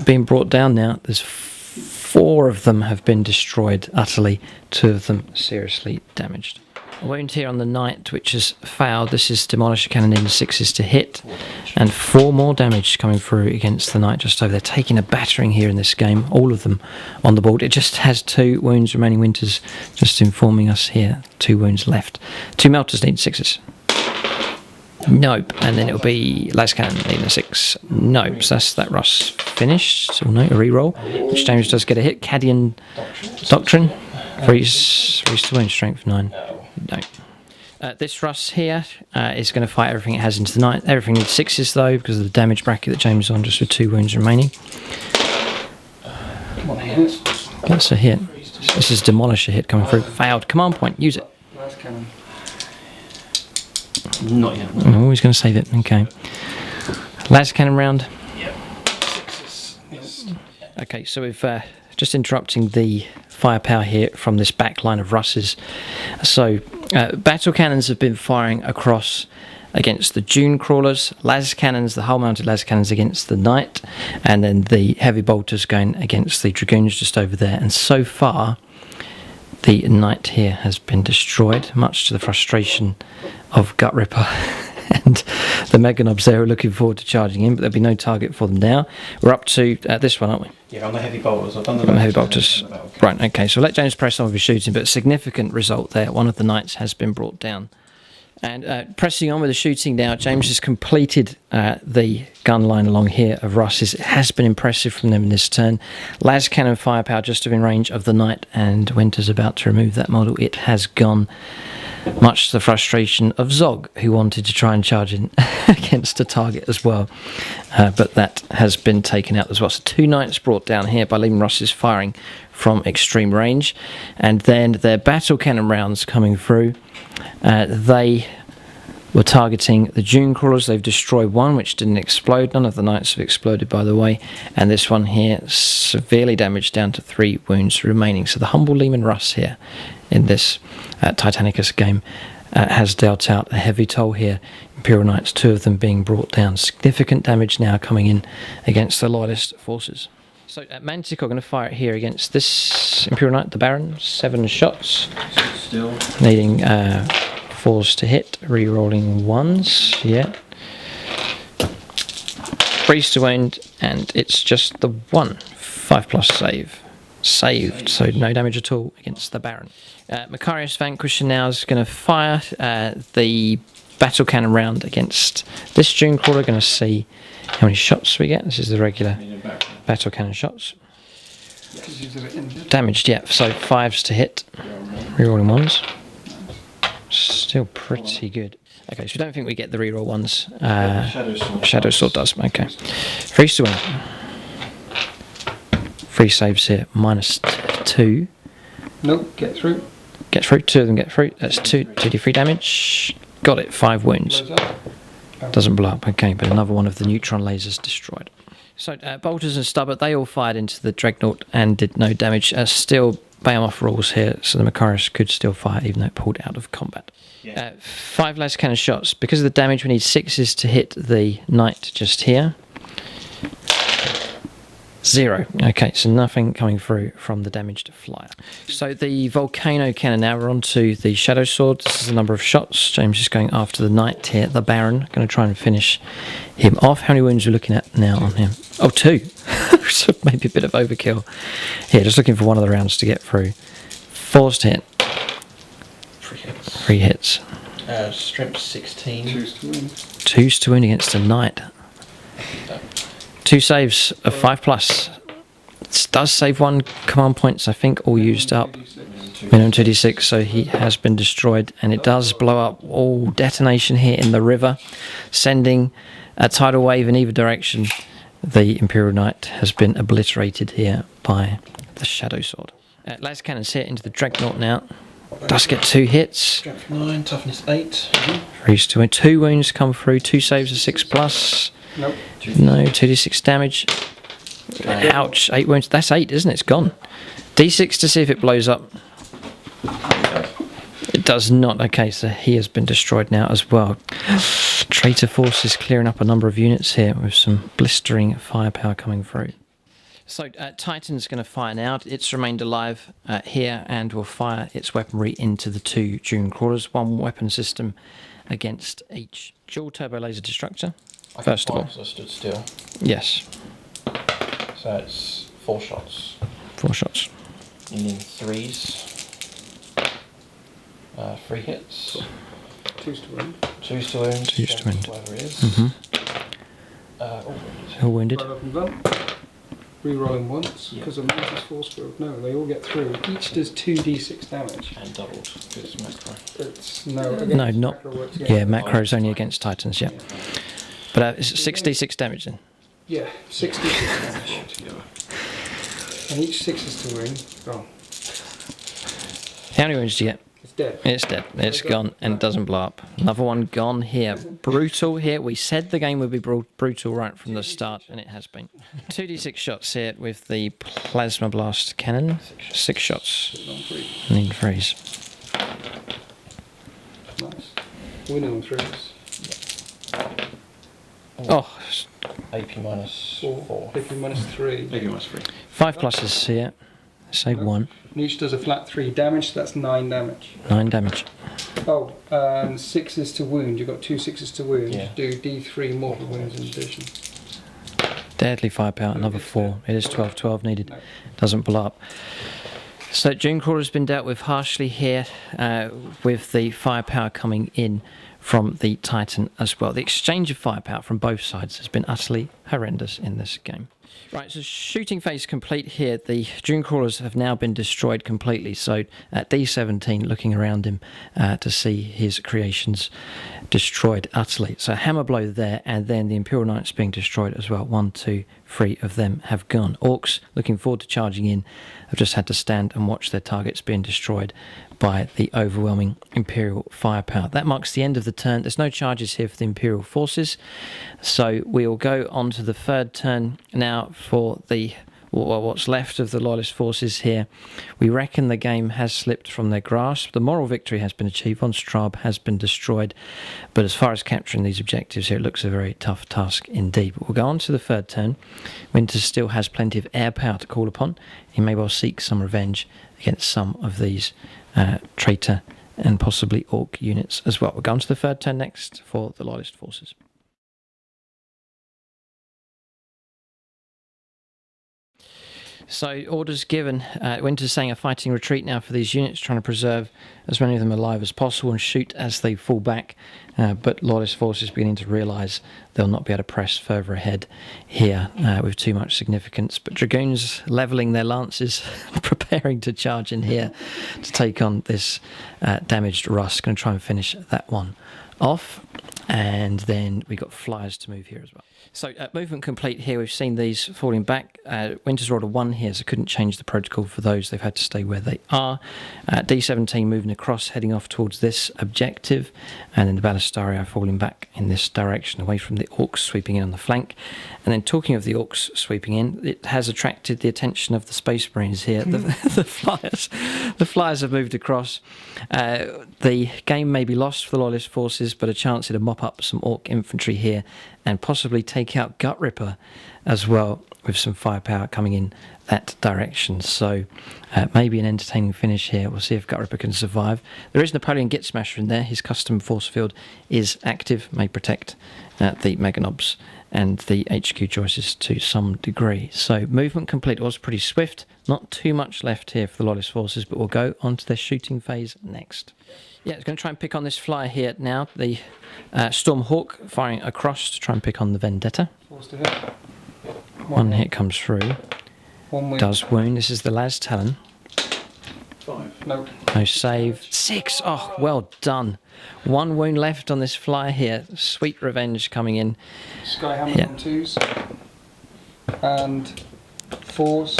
being brought down now. There's 4 of them have been destroyed utterly, 2 of them seriously damaged. A wound here on the knight, which has failed. This is demolish cannon in 6s to hit, and 4 more damage coming through against the knight just over there. Taking a battering here in this game, all of them on the board. It just has 2 wounds remaining. Winters just informing us here, 2 wounds left. 2 melters need 6s. Nope. And then it'll be las cannon needing a 6. Nope. So that's that Russ finished. Oh no, a reroll, which James does get a hit. Cadian doctrine. Freeze to wound, strength 9. No. This Russ here is going to fight everything it has into the knight. Everything needs 6s though, because of the damage bracket that James is on, just with 2 wounds remaining. That's a hit. This is demolish a hit coming through. Failed. Command point. Use it. Last cannon. Not yet. I'm always going to save it. Okay. Las cannon round. Yep. 6s. Yes. Okay, so we've just interrupting the firepower here from this back line of Russes. So battle cannons have been firing across against the dune crawlers, las cannons, the hull mounted las cannons against the knight, and then the heavy bolters going against the dragoons just over there. And so far the knight here has been destroyed, much to the frustration of Gut Ripper and the Meganobs there are looking forward to charging in, but there'll be no target for them now. We're up to this one, aren't we? Yeah, on the heavy bolters. I've done the heavy bolters. Right, okay, so let James press on with his shooting, but a significant result there. One of the knights has been brought down. And pressing on with the shooting now, James has completed the gun line along here of Russ's. It has been impressive from them in this turn. Las cannon firepower just within range of the knight, and Winter's about to remove that model. It has gone, much to the frustration of Zog, who wanted to try and charge in against a target as well. But that has been taken out as well. So 2 knights brought down here by leaving Russ's firing from extreme range. And then their battle cannon rounds coming through. They were targeting the dune crawlers. They've destroyed one which didn't explode. None of the knights have exploded, by the way. And this one here severely damaged, down to 3 wounds remaining. So the humble Leman Russ here in this Titanicus game has dealt out a heavy toll here. Imperial Knights, 2 of them being brought down. Significant damage now coming in against the Loyalist forces. So Mantic are going to fire it here against this Imperial Knight, the Baron. 7 shots. Still. Needing 4s to hit. Re-rolling 1s. Yeah. Freeze to wound, and it's just the 1. 5+ save. Saved, so no damage at all against the Baron. Macarius Vanquisher now is going to fire the battle cannon round against this dune crawler. Going to see how many shots we get. This is the regular battle cannon shots. Damaged, yeah, so 5s to hit. Rerolling 1s. Still pretty good. Okay, so we don't think we get the reroll 1s. Shadow Sword does, okay. Freeze to win. 3 saves here, -2. Nope, get through. Get through, 2 of them get through. That's 2d3 damage. Got it, 5 wounds. Doesn't blow up, okay, but another one of the neutron lasers destroyed. So bolters and stubber, they all fired into the dreadnought and did no damage. Still Behemoth rules here, so the Macarius could still fire even though it pulled out of combat. Yeah. 5 las cannon shots. Because of the damage, we need 6s to hit the knight just here. 0. Okay, so nothing coming through from the damaged flyer. So the Volcano Cannon now, we're on to the Shadow Sword. This is the number of shots. James is going after the knight here, the Baron. Going to try and finish him off. How many wounds are we looking at now on him? Oh, 2. So maybe a bit of overkill. Here, just looking for one of the rounds to get through. 4s to hit. 3 hits. 3 hits. Strength 16. 2s to win. 2s to win against the knight. 2 2 saves of 5+. It does save 1 command points, I think, all used up. Minimum 2d6, so he has been destroyed. And it does blow up all detonation here in the river, sending a tidal wave in either direction. The Imperial Knight has been obliterated here by the Shadow Sword. Las Cannon's hit into the Dreadnought now. Does get 2 hits. Strength 9, toughness 8. Freeze to win. 2 wounds come through, 2 saves of 6+. Nope. No, 2d6 damage. Ouch, 8 wounds. That's 8, isn't it? It's gone. D6 to see if it blows up. It does not. Okay, so he has been destroyed now as well. Traitor forces clearing up a number of units here with some blistering firepower coming through. So Titan's going to fire now. It's remained alive here and will fire its weaponry into the 2 Dune Crawlers. 1 weapon system against each. Dual turbo laser destructor. First of all. I stood still. Yes. So it's 4 shots. 4 shots. You need 3s. 3 hits. 2's to wound. 2's to wound. 2's to wound. Whatever it is. All wounded. Right up and done. Rerolling once, because of Mantis Force Field. No, they all get through. Each does 2d6 damage. And doubled, because it's macro. It's no, No, not. macro works, Yeah, macro's only against Titans, yeah. But it's 6d6 damage then. Yeah, 6d6 damage. And each 6 is to wound. Oh, How many wounds do you get? it's dead. It's dead. It's gone and it doesn't blow up. Another one gone here. Brutal here. We said the game would be brutal right from the start, and it has been. 2d6 shots here with the plasma blast cannon. 6 shots. Need freeze. Nice. Winning on 3s. Oh, AP minus 4. AP minus 3. AP minus 3. 5 pluses here. Save 1. And each does a flat 3 damage, so that's 9 damage. 9 damage. Oh, and 6s to wound. You've got 2 6s to wound. Yeah. Do d3 mortal wounds in addition. Deadly firepower, another 4. It is 12 needed. No. Doesn't blow up. So Dune Crawler has been dealt with harshly here, with the firepower coming in from the Titan as well. The exchange of firepower from both sides has been utterly horrendous in this game. Right, so shooting phase complete here. The Dune Crawlers have now been destroyed completely. So at D17, looking around him to see his creations destroyed utterly. So hammer blow there, and then the Imperial Knights being destroyed as well. 1, 2, 3 of them have gone. Orcs, looking forward to charging in, have just had to stand and watch their targets being destroyed by the overwhelming Imperial firepower. That marks the end of the turn. There's no charges here for the Imperial forces. So we'll go on to the 3rd turn now for the what's left of the Loyalist forces here. We reckon the game has slipped from their grasp. The moral victory has been achieved. Von Straub has been destroyed. But as far as capturing these objectives here, it looks a very tough task indeed. But we'll go on to the 3rd turn. Winters still has plenty of air power to call upon. He may well seek some revenge against some of these traitor and possibly orc units as well. We'll go on to the 3rd turn next for the Loyalist forces. So orders given. Winter's saying a fighting retreat now for these units, trying to preserve as many of them alive as possible and shoot as they fall back. But Loyalist forces beginning to realise they'll not be able to press further ahead here with too much significance. But Dragoons levelling their lances, preparing to charge in here to take on this damaged Russ. Going to try and finish that one off. And then we got flyers to move here as well. So movement complete here. We've seen these falling back. Winters rolled a 1 here, so couldn't change the protocol for those. They've had to stay where they are. D17 moving across, heading off towards this objective. And then the Ballistari falling back in this direction, away from the Orcs sweeping in on the flank. And then talking of the Orcs sweeping in, it has attracted the attention of the Space Marines here. The flyers have moved across. The game may be lost for the Loyalist forces, but a chance to mop up some Orc infantry here and possibly take out Gut Ripper as well, with some firepower coming in that direction. So maybe an entertaining finish here. We'll see if Gut Ripper can survive. There is Napoleon Git Smasher in there. His custom force field is active, may protect the Meganobs and the HQ choices to some degree. So movement complete. It was pretty swift. Not too much left here for the Loyalist forces, but we'll go on to their shooting phase next. Yeah, it's going to try and pick on this flyer here now. The Stormhawk firing across to try and pick on the Vendetta. Force to hit. One hit comes through. 1 wound. Does wound. This is the Las Talon. 5. Nope. No save. 6. Oh, well done. 1 wound left on this flyer here. Sweet revenge coming in. Skyhammer Yeah. on 2s. And 4s.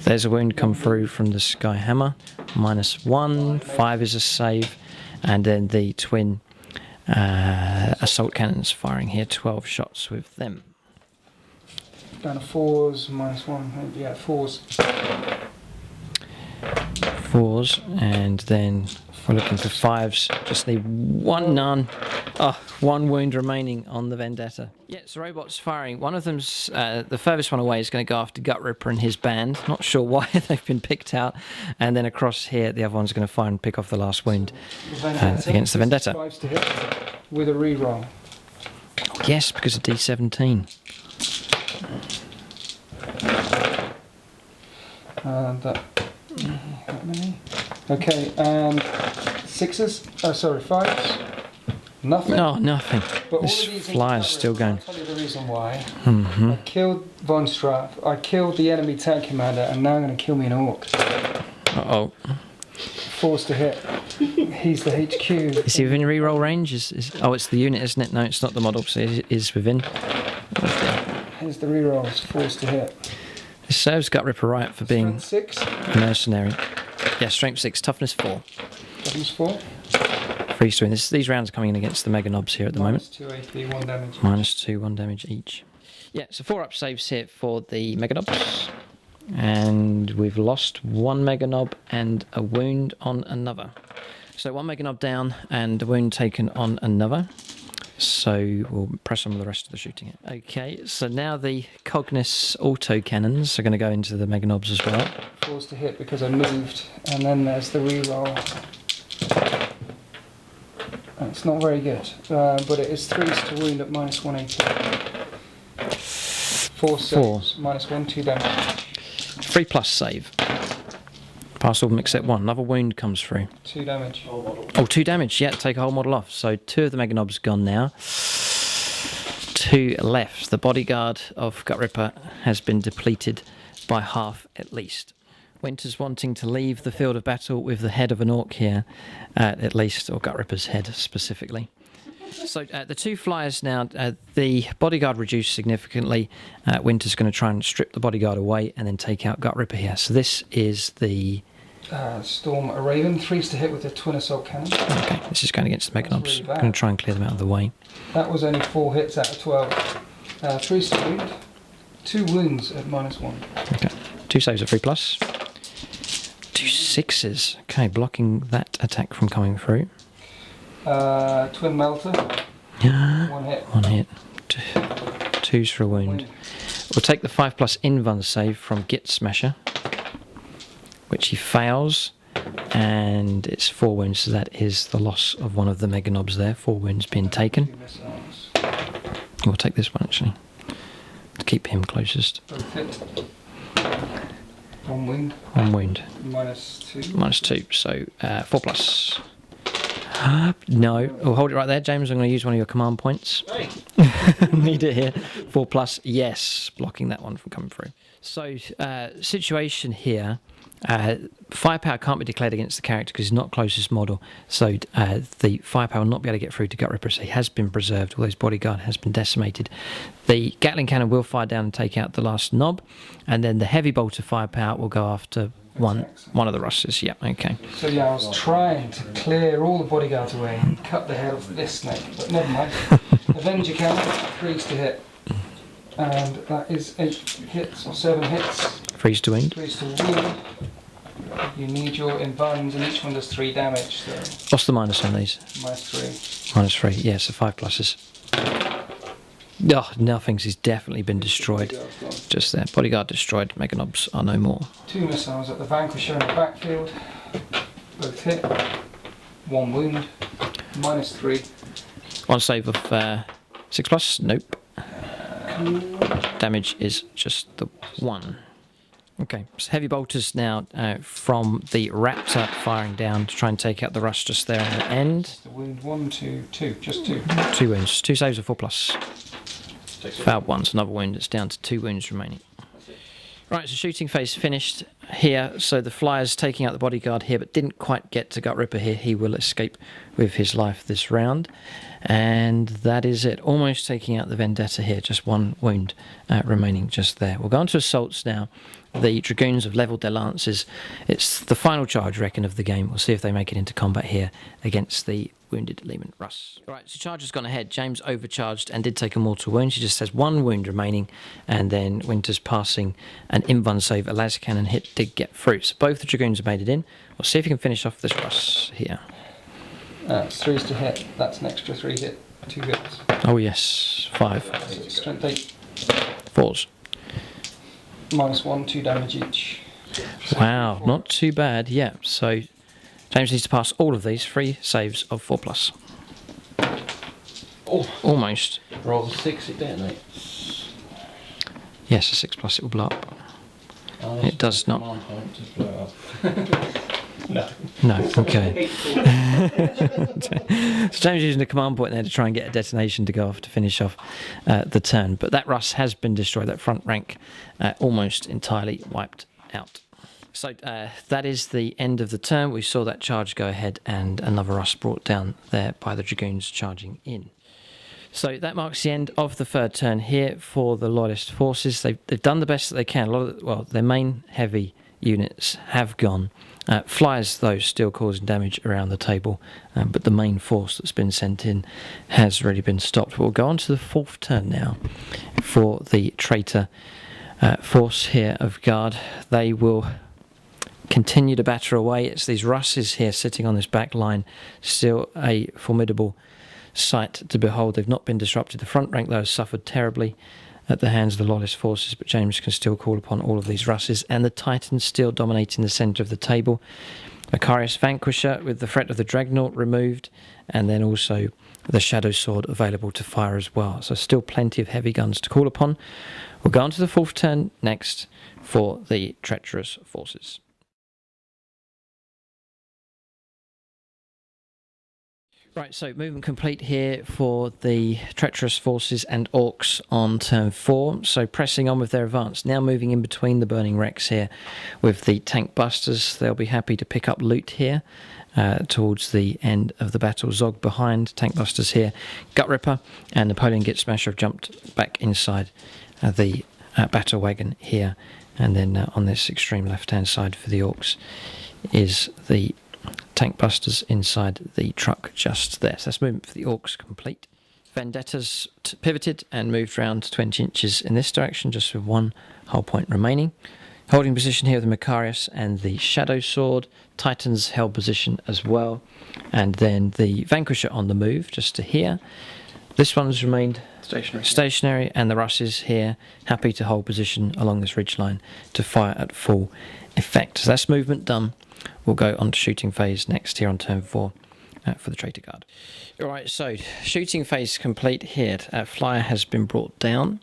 There's a wound come through from the Skyhammer. -1. 5 is a save. And then the twin assault cannons firing here. 12 shots with them. Down to 4s, -1. Yeah, 4s. 4s, and then we're looking for 5s. Just need 1 none. Oh, 1 wound remaining on the Vendetta. Yeah, so robots firing. One of them's the furthest one away is going to go after Gut Ripper and his band. Not sure why they've been picked out. And then across here, the other one's going to fire and pick off the last wound against the Vendetta. 5s to hit with a reroll. Yes, because of D17. That many. Okay, and 6s. Oh, sorry, 5s. Nothing. No, nothing. But all This of these flyer's still going. I'll tell you the reason why. Mm-hmm. I killed Von Straff, I killed the enemy tank commander, and now I'm going to kill me an orc. Uh-oh. Forced to hit. He's the HQ. Is he within reroll range? Oh, it's the unit, isn't it? No, it's not the model, so it is within. Here's the rerolls. Forced to hit. This serves Gut Ripper right for being Strength 6. a mercenary. Yeah, strength 6, toughness 4. Toughness 4. Freeze to win. These rounds are coming in against the Mega Knobs here at the moment. -2 AP, 1 damage. -2, 1 damage each. Yeah, so 4 up saves here for the Mega Knobs. And we've lost 1 Mega Knob and a wound on another. So 1 Mega Knob down and a wound taken on another. So we'll press on with the rest of the shooting. Okay, so now the Cognis auto cannons are going to go into the Mega Knobs as well. Forced to hit because I moved. And then there's the reroll. And it's not very good, but it is 3s to wound at -1 AP. 4 saves, -1, 2 damage. 3+ save. Pass all of them except 1. Another wound comes through. 2 damage. Oh, 2 damage. Yeah, take a whole model off. So 2 of the Mega Knobs gone now. 2 left. The bodyguard of Gut Ripper has been depleted by half at least. Winter's wanting to leave the field of battle with the head of an orc here, at least, or Gut Ripper's head specifically. So the 2 flyers now, the bodyguard reduced significantly. Winter's going to try and strip the bodyguard away and then take out Gut Ripper here. So this is the... Storm a Raven, 3s to hit with the twin assault cannon. Okay, this is going against the Mega Knobs. Really bad. I'm going to try and clear them out of the way. That was only 4 hits out of 12. 3s to wound, 2 wounds at -1. Okay, 2 saves at 3+. 2 6s. Okay, blocking that attack from coming through. Twin melter, 1 hit. 1 hit. 2s for a wound. We'll take the 5+ invuln save from Git Smasher, which he fails, and it's 4 wounds, so that is the loss of 1 of the Mega Knobs there. 4 wounds being taken. 2 missiles. We'll take this one actually, to keep him closest. Both hit. 1 wound. 1 wound. -2. -2, so 4+. No, we'll hold it right there, James. I'm going to use one of your command points. Hey. Need it here. 4+, yes, blocking that one from coming through. So, situation here. Firepower can't be declared against the character because he's not closest model. So the firepower will not be able to get through to Gut Ripper. So he has been preserved, although his bodyguard has been decimated. The Gatling cannon will fire down and take out the last knob, and then the heavy bolt of firepower will go after one of the Russes. Yeah, okay. So yeah, I was trying to clear all the bodyguards away and cut the head of this snake, but never mind. Avenger cannon, 3s to hit. And that is 8 hits or 7 hits. Freeze to wound. 3s to wound. You need your invulns, and each one does 3 damage. So What's the minus on these? -3. -3, yeah, so 5+. Oh, nothing's. He's definitely been destroyed. Bodyguard's gone. Just there. Bodyguard destroyed. Mega Knobs are no more. 2 missiles at the Vanquisher in the backfield. Both hit. 1 wound. -3. 1 save of 6+. Nope. Damage is just the 1. Okay, so heavy bolters now from the Raptor firing down to try and take out the Russ just there on the end. The wound 1, 2, 2, just 2. 2 wounds, 2 saves of 4+. Failed once, another wound. It's down to 2 wounds remaining. Right, so shooting phase finished here. So the flyer's taking out the bodyguard here, but didn't quite get to Gut Ripper here. He will escape with his life this round. And that is it. Almost taking out the Vendetta here. Just 1 wound remaining just there. We'll go on to assaults now. The Dragoons have levelled their lances. It's the final charge, I reckon, of the game. We'll see if they make it into combat here against the wounded Leman Russ. Right, so charge has gone ahead. James overcharged and did take a mortal wound. She just has 1 wound remaining, and then Winters passing an invuln save. A las cannon hit did get through. So both the Dragoons have made it in. We'll see if he can finish off this Russ here. It's 3s to hit. That's an extra 3 hit. 2 hits. Oh yes, 5. Strength 8. 4s. -1, 2 damage each. Wow, not too bad. Yeah, so James needs to pass all of these 3 saves of 4+. Oh, Almost. Roll 6, it detonates. Yes, a 6+, it will blow up. It does not. Command point to blow up. no. No, okay. So James using the command point there to try and get a detonation to go off to finish off the turn. But that Russ has been destroyed, that front rank almost entirely wiped out. So that is the end of the turn. We saw that charge go ahead and another Russ brought down there by the Dragoons charging in. So that marks the end of the 3rd turn here for the Loyalist forces. They've done the best that they can. A lot of their main heavy units have gone. Flyers, though, still causing damage around the table, but the main force that's been sent in has already been stopped. We'll go on to the 4th turn now for the Traitor force here of Guard. They will continue to batter away. It's these Russes here sitting on this back line, still a formidable sight to behold. They've not been disrupted. The front rank, though, has suffered terribly at the hands of the Loyalist forces, but James can still call upon all of these Russes, and the Titans still dominating the centre of the table. Macarius Vanquisher with the threat of the Dreadnought removed, and then also the Shadow Sword available to fire as well. So still plenty of heavy guns to call upon. We'll go on to the 4th turn next for the Treacherous forces. Right, so movement complete here for the Treacherous forces and Orcs on turn 4. So pressing on with their advance, now moving in between the Burning Wrecks here with the Tank Busters. They'll be happy to pick up loot here towards the end of the battle. Zog behind, Tank Busters here. Gut Ripper and Napoleon Git Smasher have jumped back inside the battle wagon here. And then on this extreme left-hand side for the Orcs is the Tank Busters inside the truck just there. So that's movement for the Orcs complete. Vendetta's pivoted and moved round 20 inches in this direction, just with 1 hull point remaining. Holding position here with the Macarius and the Shadow Sword. Titans held position as well. And then the Vanquisher on the move, just to here. This one's remained stationary, and the Russes here happy to hold position along this ridgeline to fire at full effect. So that's movement done. We'll go on to shooting phase next here on turn 4 for the Traitor Guard. Alright, so shooting phase complete here. Flyer has been brought down.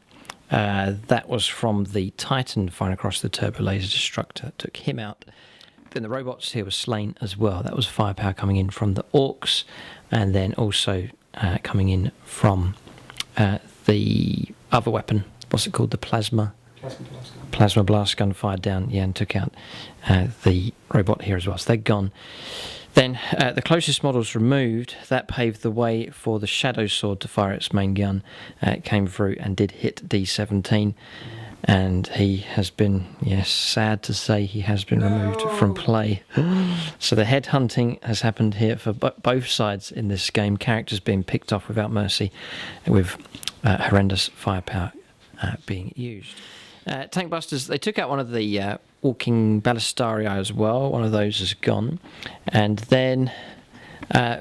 That was from the Titan firing across the Turbo Laser Destructor. Took him out. Then the robots here were slain as well. That was firepower coming in from the Orcs, and then also coming in from the other weapon. What's it called? The Plasma blast gun fired down, yeah, and took out the robot here as well. So they're gone. Then the closest models removed. That paved the way for the Shadow Sword to fire its main gun. It came through and did hit D17. And he has been, yes, sad to say, he has been removed from play. So the headhunting has happened here for both sides in this game. Characters being picked off without mercy, with horrendous firepower being used. Tank Busters, they took out one of the walking ballistarii as well. One of those is gone. And then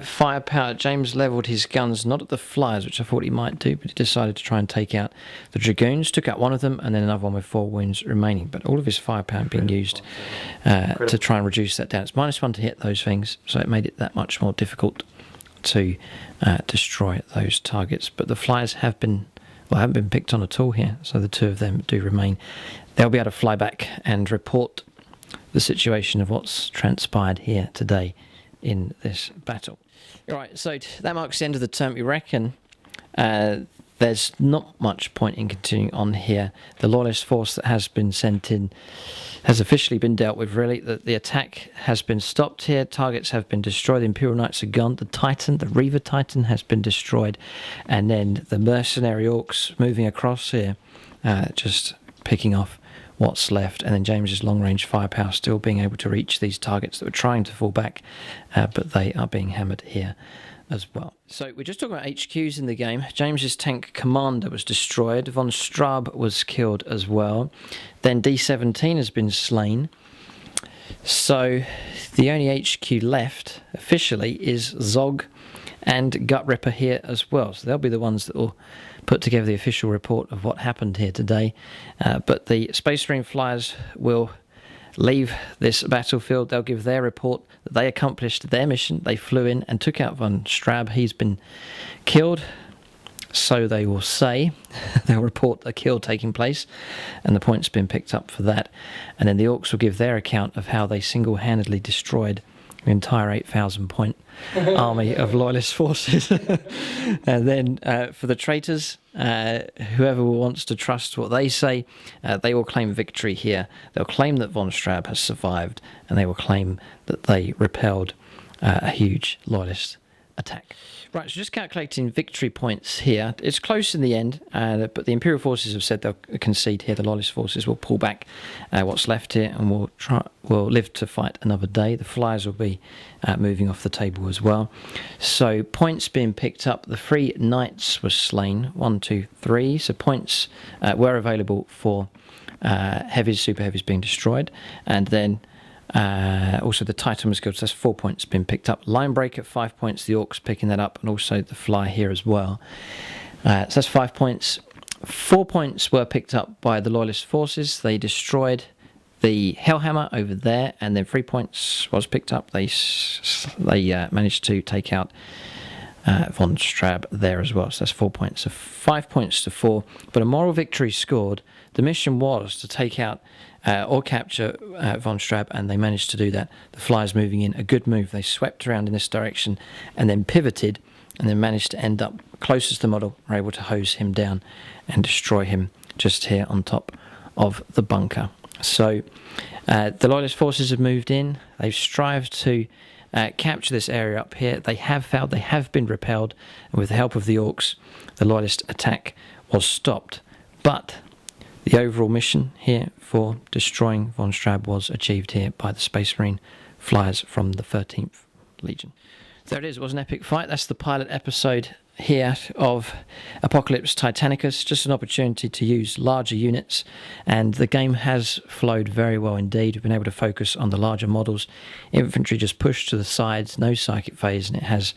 firepower, James levelled his guns not at the Flyers, which I thought he might do, but he decided to try and take out the Dragoons. Took out one of them, and then another one with 4 wounds remaining. But all of his firepower being used to try and reduce that down. It's -1 to hit those things, so it made it that much more difficult to destroy those targets. But the Flyers haven't been picked on at all here, so the 2 of them do remain. They'll be able to fly back and report the situation of what's transpired here today in this battle. Right, so that marks the end of the turn. We reckon there's not much point in continuing on here. The Loyalist force that has been sent in has officially been dealt with, really. The attack has been stopped here. Targets have been destroyed. The Imperial Knights are gone. The Titan, the Reaver Titan, has been destroyed. And then the mercenary orcs moving across here, just picking off what's left. And then James's long-range firepower still being able to reach these targets that were trying to fall back, but they are being hammered here as well. So we're just talking about HQs in the game. James's tank commander was destroyed. Von Straub was killed as well. Then D17 has been slain. So the only HQ left officially is Zog and Gut Ripper here as well. So they'll be the ones that will put together the official report of what happened here today. But the Space Marine flyers will leave this battlefield. They'll give their report that they accomplished their mission. They flew in and took out Von Straub. He's been killed, so they will say. They'll report a kill taking place, and the points been picked up for that. And then the Orcs will give their account of how they single-handedly destroyed the entire 8,000 point army of Loyalist forces. And then for the traitors, whoever wants to trust what they say, they will claim victory here. They'll claim that Von Straub has survived, and they will claim that they repelled a huge Loyalist attack. Right, so just calculating victory points here. It's close in the end, but the Imperial forces have said they'll concede here. The Loyalist forces will pull back what's left here, and will live to fight another day. The flyers will be moving off the table as well. So points being picked up. The 3 knights were slain. 1, 2, 3. So points were available for heavies, super heavies being destroyed, and then also the Titan was killed, so that's 4 points been picked up. Line break at 5 points, the Orcs picking that up, and also the fly here as well. So that's 5 points. 4 points were picked up by the Loyalist forces. They destroyed the Hellhammer over there, and then 3 points was picked up. They managed to take out Von Straub there as well, so that's 4 points. So 5 points to 4, but a moral victory scored. The mission was to take out or capture Von Straub, and they managed to do that. The flyers moving in, a good move. They swept around in this direction and then pivoted, and then managed to end up closest to the model, were able to hose him down and destroy him just here on top of the bunker. So the Loyalist forces have moved in. They've strived to capture this area up here. They have failed. They have been repelled, and with the help of the Orcs, the Loyalist attack was stopped. But the overall mission here for destroying Von Straub was achieved here by the Space Marine flyers from the 13th Legion. There it is. It was an epic fight. That's the pilot episode here of Apocalypse Titanicus. Just an opportunity to use larger units, and the game has flowed very well indeed. We've been able to focus on the larger models. Infantry just pushed to the sides, no psychic phase, and it has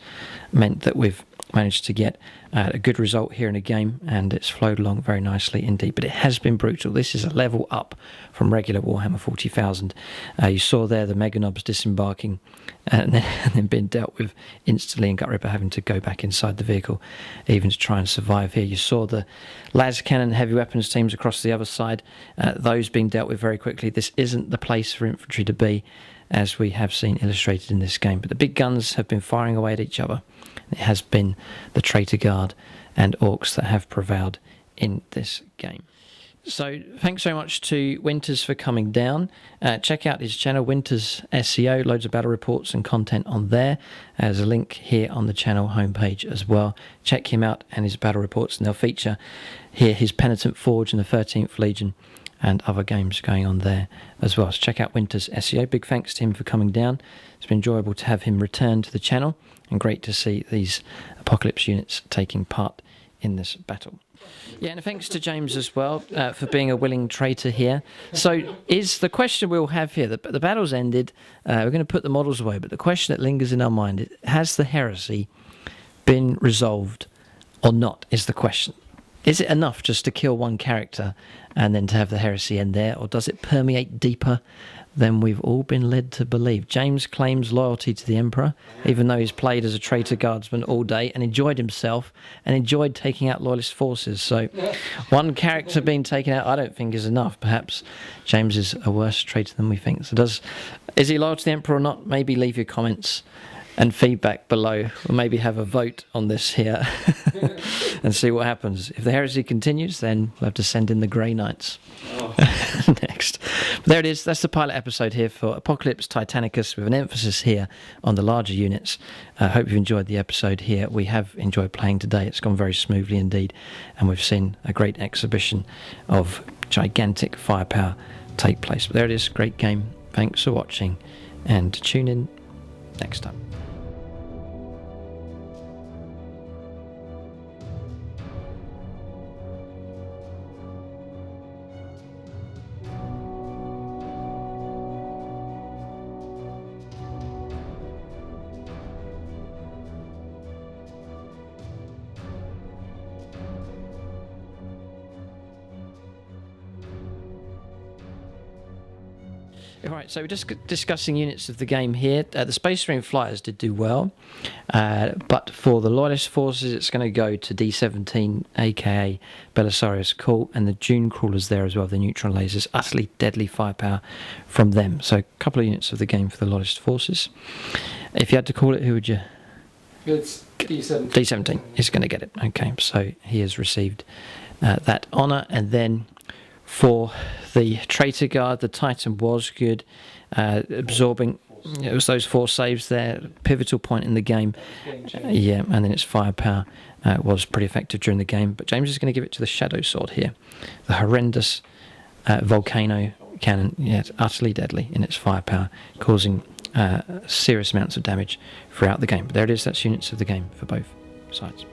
meant that we've managed to get a good result here in the game, and it's flowed along very nicely indeed. But it has been brutal. This is a level up from regular Warhammer 40,000. You saw there the Meganobs disembarking and then being dealt with instantly, and Gut Ripper having to go back inside the vehicle even to try and survive here. You saw the las cannon heavy weapons teams across the other side, those being dealt with very quickly. This isn't the place for infantry to be, as we have seen illustrated in this game. But the big guns have been firing away at each other. It has been the Traitor Guard and Orcs that have prevailed in this game. So thanks so much to Winters for coming down. Check out his channel, WintersSEO. Loads of battle reports and content on there. There's a link here on the channel homepage as well. Check him out and his battle reports, and they'll feature here his Penitent Forge and the 13th Legion and other games going on there as well. So check out WintersSEO. Big thanks to him for coming down. It's been enjoyable to have him return to the channel, and great to see these Apocalypse units taking part in this battle. Yeah, and thanks to James as well for being a willing traitor here. So is the question we'll have here, the battle's ended, we're going to put the models away, but the question that lingers in our mind, has the heresy been resolved or not, is the question. Is it enough just to kill one character and then to have the heresy end there, or does it permeate deeper than we've all been led to believe? James claims loyalty to the Emperor, even though he's played as a traitor guardsman all day and enjoyed himself and enjoyed taking out Loyalist forces. So one character being taken out, I don't think is enough. Perhaps James is a worse traitor than we think. So is he loyal to the Emperor or not? Maybe leave your comments and feedback below. We'll maybe have a vote on this here and see what happens. If the heresy continues, then we'll have to send in the Grey Knights next. But there it is. That's the pilot episode here for Apocalypse Titanicus, with an emphasis here on the larger units. I hope you've enjoyed the episode here. We have enjoyed playing today. It's gone very smoothly indeed, and we've seen a great exhibition of gigantic firepower take place. But there it is. Great game. Thanks for watching, and tune in next time. Alright, so we're just discussing units of the game here. The Space Marine Flyers did do well, but for the Loyalist forces it's going to go to D17, aka Belisarius Call, and the Dune Crawlers there as well, the neutron lasers, utterly deadly firepower from them. So a couple of units of the game for the Loyalist forces. If you had to call it, who would you? It's D17. D17 is going to get it. Okay, so he has received that honour. And then for the Traitor Guard, the Titan was good, absorbing. It was those 4 saves there, pivotal point in the game. Yeah, and then its firepower was pretty effective during the game. But James is going to give it to the Shadow Sword here, the horrendous volcano cannon. Yeah, it's utterly deadly in its firepower, causing serious amounts of damage throughout the game. But there it is. That's units of the game for both sides.